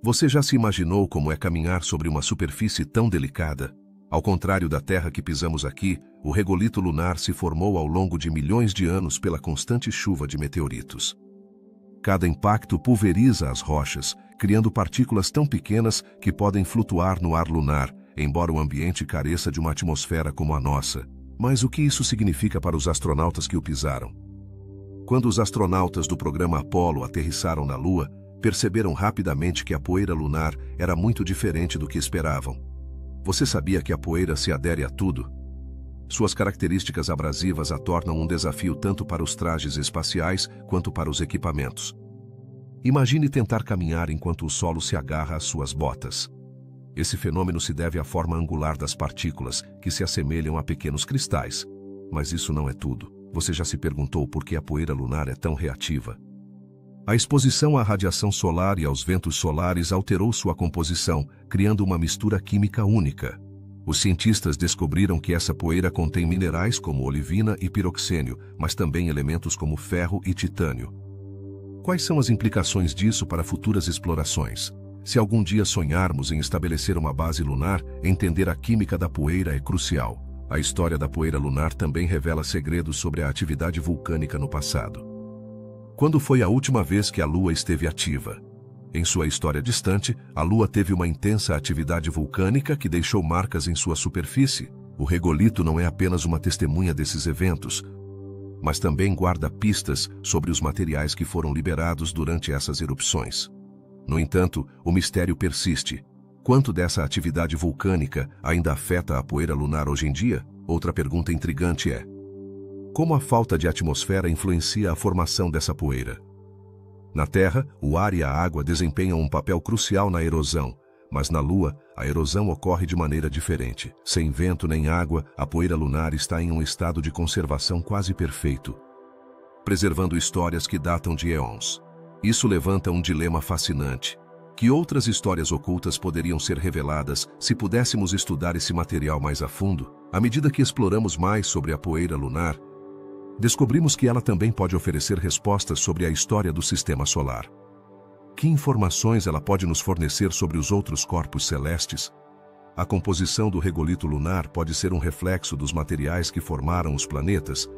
Você já se imaginou como é caminhar sobre uma superfície tão delicada? Ao contrário da Terra que pisamos aqui, o regolito lunar se formou ao longo de milhões de anos pela constante chuva de meteoritos. Cada impacto pulveriza as rochas, criando partículas tão pequenas que podem flutuar no ar lunar, embora o ambiente careça de uma atmosfera como a nossa. Mas o que isso significa para os astronautas que o pisaram? Quando os astronautas do programa Apollo aterrissaram na Lua, perceberam rapidamente que a poeira lunar era muito diferente do que esperavam. Você sabia que a poeira se adere a tudo? Suas características abrasivas a tornam um desafio tanto para os trajes espaciais quanto para os equipamentos. Imagine tentar caminhar enquanto o solo se agarra às suas botas. Esse fenômeno se deve à forma angular das partículas, que se assemelham a pequenos cristais. Mas isso não é tudo. Você já se perguntou por que a poeira lunar é tão reativa? A exposição à radiação solar e aos ventos solares alterou sua composição, criando uma mistura química única. Os cientistas descobriram que essa poeira contém minerais como olivina e piroxênio, mas também elementos como ferro e titânio. Quais são as implicações disso para futuras explorações? Se algum dia sonharmos em estabelecer uma base lunar, entender a química da poeira é crucial. A história da poeira lunar também revela segredos sobre a atividade vulcânica no passado. Quando foi a última vez que a Lua esteve ativa? Em sua história distante, a Lua teve uma intensa atividade vulcânica que deixou marcas em sua superfície. O regolito não é apenas uma testemunha desses eventos, mas também guarda pistas sobre os materiais que foram liberados durante essas erupções. No entanto, o mistério persiste. Quanto dessa atividade vulcânica ainda afeta a poeira lunar hoje em dia? Outra pergunta intrigante é: como a falta de atmosfera influencia a formação dessa poeira? Na Terra, o ar e a água desempenham um papel crucial na erosão, mas na Lua, a erosão ocorre de maneira diferente. Sem vento nem água, a poeira lunar está em um estado de conservação quase perfeito, preservando histórias que datam de eons. Isso levanta um dilema fascinante. Que outras histórias ocultas poderiam ser reveladas se pudéssemos estudar esse material mais a fundo? À medida que exploramos mais sobre a poeira lunar, descobrimos que ela também pode oferecer respostas sobre a história do Sistema Solar. Que informações ela pode nos fornecer sobre os outros corpos celestes? A composição do regolito lunar pode ser um reflexo dos materiais que formaram os planetas,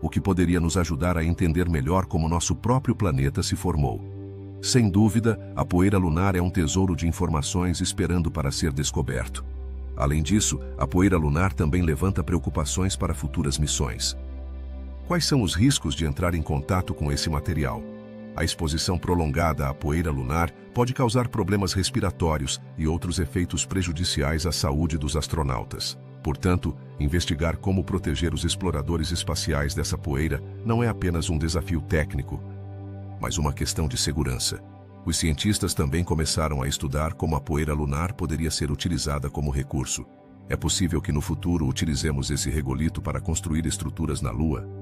o que poderia nos ajudar a entender melhor como nosso próprio planeta se formou. Sem dúvida, a poeira lunar é um tesouro de informações esperando para ser descoberto. Além disso, a poeira lunar também levanta preocupações para futuras missões. Quais são os riscos de entrar em contato com esse material? A exposição prolongada à poeira lunar pode causar problemas respiratórios e outros efeitos prejudiciais à saúde dos astronautas. Portanto, investigar como proteger os exploradores espaciais dessa poeira não é apenas um desafio técnico, mas uma questão de segurança. Os cientistas também começaram a estudar como a poeira lunar poderia ser utilizada como recurso. É possível que no futuro utilizemos esse regolito para construir estruturas na Lua.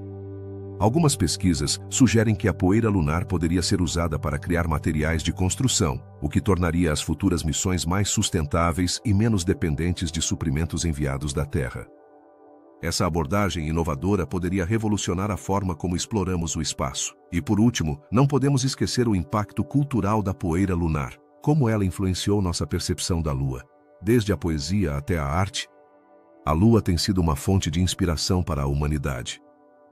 Algumas pesquisas sugerem que a poeira lunar poderia ser usada para criar materiais de construção, o que tornaria as futuras missões mais sustentáveis e menos dependentes de suprimentos enviados da Terra. Essa abordagem inovadora poderia revolucionar a forma como exploramos o espaço. E por último, não podemos esquecer o impacto cultural da poeira lunar. Como ela influenciou nossa percepção da Lua. Desde a poesia até a arte, a Lua tem sido uma fonte de inspiração para a humanidade.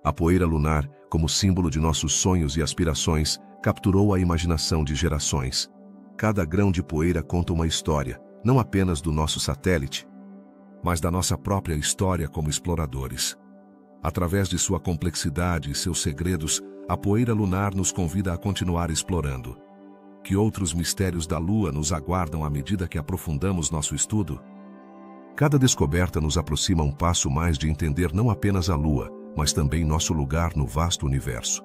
A poeira lunar, como símbolo de nossos sonhos e aspirações, capturou a imaginação de gerações. Cada grão de poeira conta uma história, não apenas do nosso satélite, mas da nossa própria história como exploradores. Através de sua complexidade e seus segredos, a poeira lunar nos convida a continuar explorando. Que outros mistérios da Lua nos aguardam à medida que aprofundamos nosso estudo? Cada descoberta nos aproxima um passo mais de entender não apenas a Lua, mas também nosso lugar no vasto universo.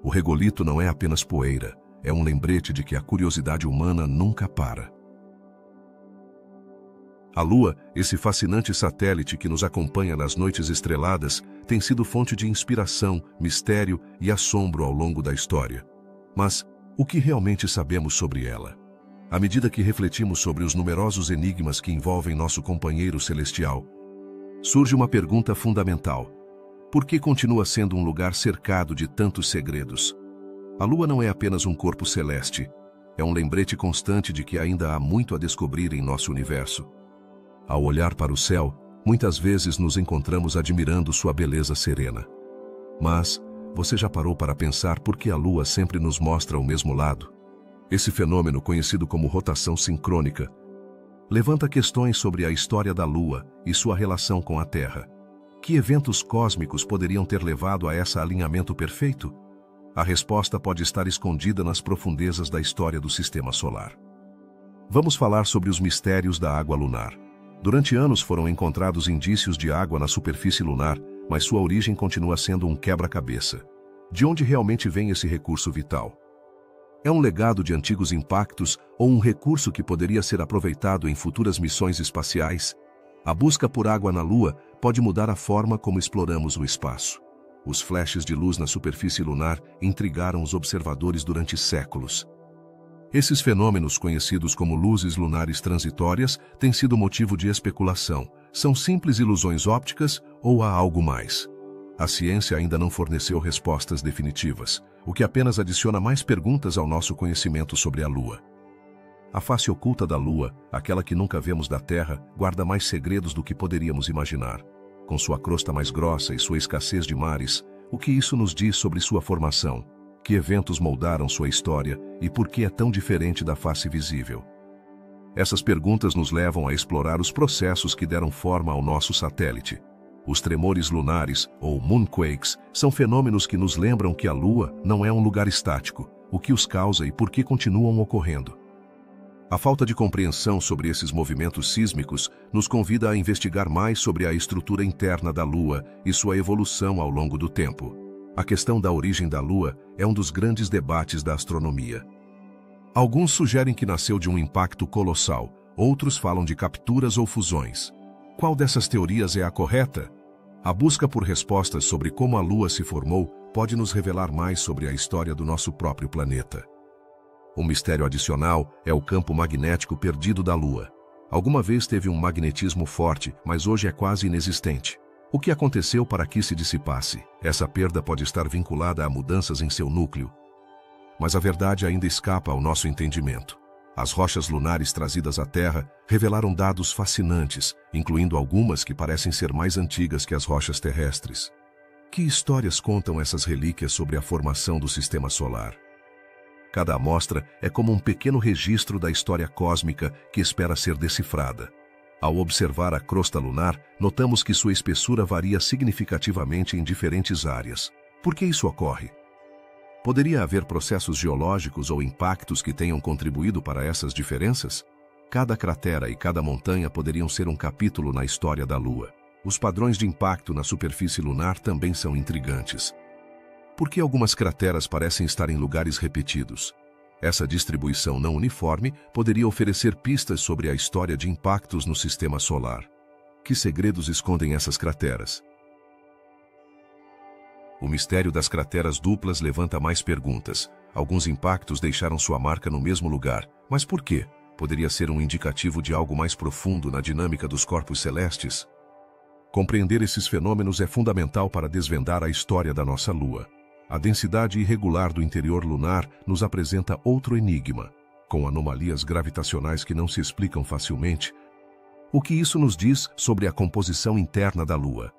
O regolito não é apenas poeira, é um lembrete de que a curiosidade humana nunca para. A Lua, esse fascinante satélite que nos acompanha nas noites estreladas, tem sido fonte de inspiração, mistério e assombro ao longo da história. Mas o que realmente sabemos sobre ela? À medida que refletimos sobre os numerosos enigmas que envolvem nosso companheiro celestial, surge uma pergunta fundamental: por que continua sendo um lugar cercado de tantos segredos? A Lua não é apenas um corpo celeste, é um lembrete constante de que ainda há muito a descobrir em nosso universo. Ao olhar para o céu, muitas vezes nos encontramos admirando sua beleza serena. Mas você já parou para pensar por que a Lua sempre nos mostra o mesmo lado? Esse fenômeno, conhecido como rotação sincrônica, levanta questões sobre a história da Lua e sua relação com a Terra. Que eventos cósmicos poderiam ter levado a esse alinhamento perfeito? A resposta pode estar escondida nas profundezas da história do Sistema Solar. Vamos falar sobre os mistérios da água lunar. Durante anos foram encontrados indícios de água na superfície lunar, mas sua origem continua sendo um quebra-cabeça. De onde realmente vem esse recurso vital? É um legado de antigos impactos ou um recurso que poderia ser aproveitado em futuras missões espaciais? A busca por água na Lua pode mudar a forma como exploramos o espaço. Os flashes de luz na superfície lunar intrigaram os observadores durante séculos. Esses fenômenos, conhecidos como luzes lunares transitórias, têm sido motivo de especulação. São simples ilusões ópticas ou há algo mais? A ciência ainda não forneceu respostas definitivas, o que apenas adiciona mais perguntas ao nosso conhecimento sobre a Lua. A face oculta da Lua, aquela que nunca vemos da Terra, guarda mais segredos do que poderíamos imaginar. Com sua crosta mais grossa e sua escassez de mares, o que isso nos diz sobre sua formação? Que eventos moldaram sua história e por que é tão diferente da face visível? Essas perguntas nos levam a explorar os processos que deram forma ao nosso satélite. Os tremores lunares, ou moonquakes, são fenômenos que nos lembram que a Lua não é um lugar estático, o que os causa e por que continuam ocorrendo. A falta de compreensão sobre esses movimentos sísmicos nos convida a investigar mais sobre a estrutura interna da Lua e sua evolução ao longo do tempo. A questão da origem da Lua é um dos grandes debates da astronomia. Alguns sugerem que nasceu de um impacto colossal, outros falam de capturas ou fusões. Qual dessas teorias é a correta? A busca por respostas sobre como a Lua se formou pode nos revelar mais sobre a história do nosso próprio planeta. Um mistério adicional é o campo magnético perdido da Lua. Alguma vez teve um magnetismo forte, mas hoje é quase inexistente. O que aconteceu para que se dissipasse? Essa perda pode estar vinculada a mudanças em seu núcleo. Mas a verdade ainda escapa ao nosso entendimento. As rochas lunares trazidas à Terra revelaram dados fascinantes, incluindo algumas que parecem ser mais antigas que as rochas terrestres. Que histórias contam essas relíquias sobre a formação do Sistema Solar? Cada amostra é como um pequeno registro da história cósmica que espera ser decifrada. Ao observar a crosta lunar, notamos que sua espessura varia significativamente em diferentes áreas. Por que isso ocorre? Poderia haver processos geológicos ou impactos que tenham contribuído para essas diferenças? Cada cratera e cada montanha poderiam ser um capítulo na história da Lua. Os padrões de impacto na superfície lunar também são intrigantes. Por que algumas crateras parecem estar em lugares repetidos? Essa distribuição não uniforme poderia oferecer pistas sobre a história de impactos no Sistema Solar. Que segredos escondem essas crateras? O mistério das crateras duplas levanta mais perguntas. Alguns impactos deixaram sua marca no mesmo lugar. Mas por quê? Poderia ser um indicativo de algo mais profundo na dinâmica dos corpos celestes? Compreender esses fenômenos é fundamental para desvendar a história da nossa Lua. A densidade irregular do interior lunar nos apresenta outro enigma, com anomalias gravitacionais que não se explicam facilmente. O que isso nos diz sobre a composição interna da Lua?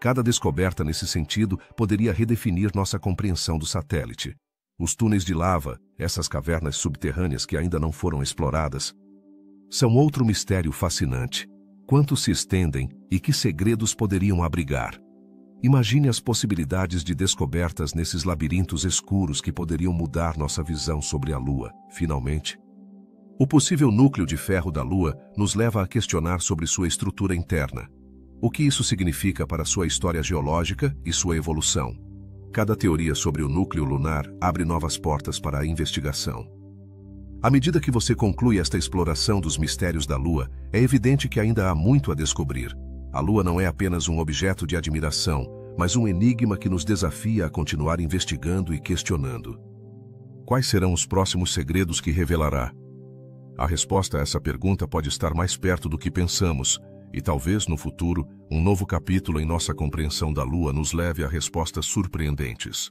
Cada descoberta nesse sentido poderia redefinir nossa compreensão do satélite. Os túneis de lava, essas cavernas subterrâneas que ainda não foram exploradas, são outro mistério fascinante. Quantos se estendem e que segredos poderiam abrigar? Imagine as possibilidades de descobertas nesses labirintos escuros que poderiam mudar nossa visão sobre a Lua, finalmente. O possível núcleo de ferro da Lua nos leva a questionar sobre sua estrutura interna. O que isso significa para sua história geológica e sua evolução? Cada teoria sobre o núcleo lunar abre novas portas para a investigação. À medida que você conclui esta exploração dos mistérios da Lua, é evidente que ainda há muito a descobrir. A Lua não é apenas um objeto de admiração, mas um enigma que nos desafia a continuar investigando e questionando. Quais serão os próximos segredos que revelará? A resposta a essa pergunta pode estar mais perto do que pensamos, e talvez, no futuro, um novo capítulo em nossa compreensão da Lua nos leve a respostas surpreendentes.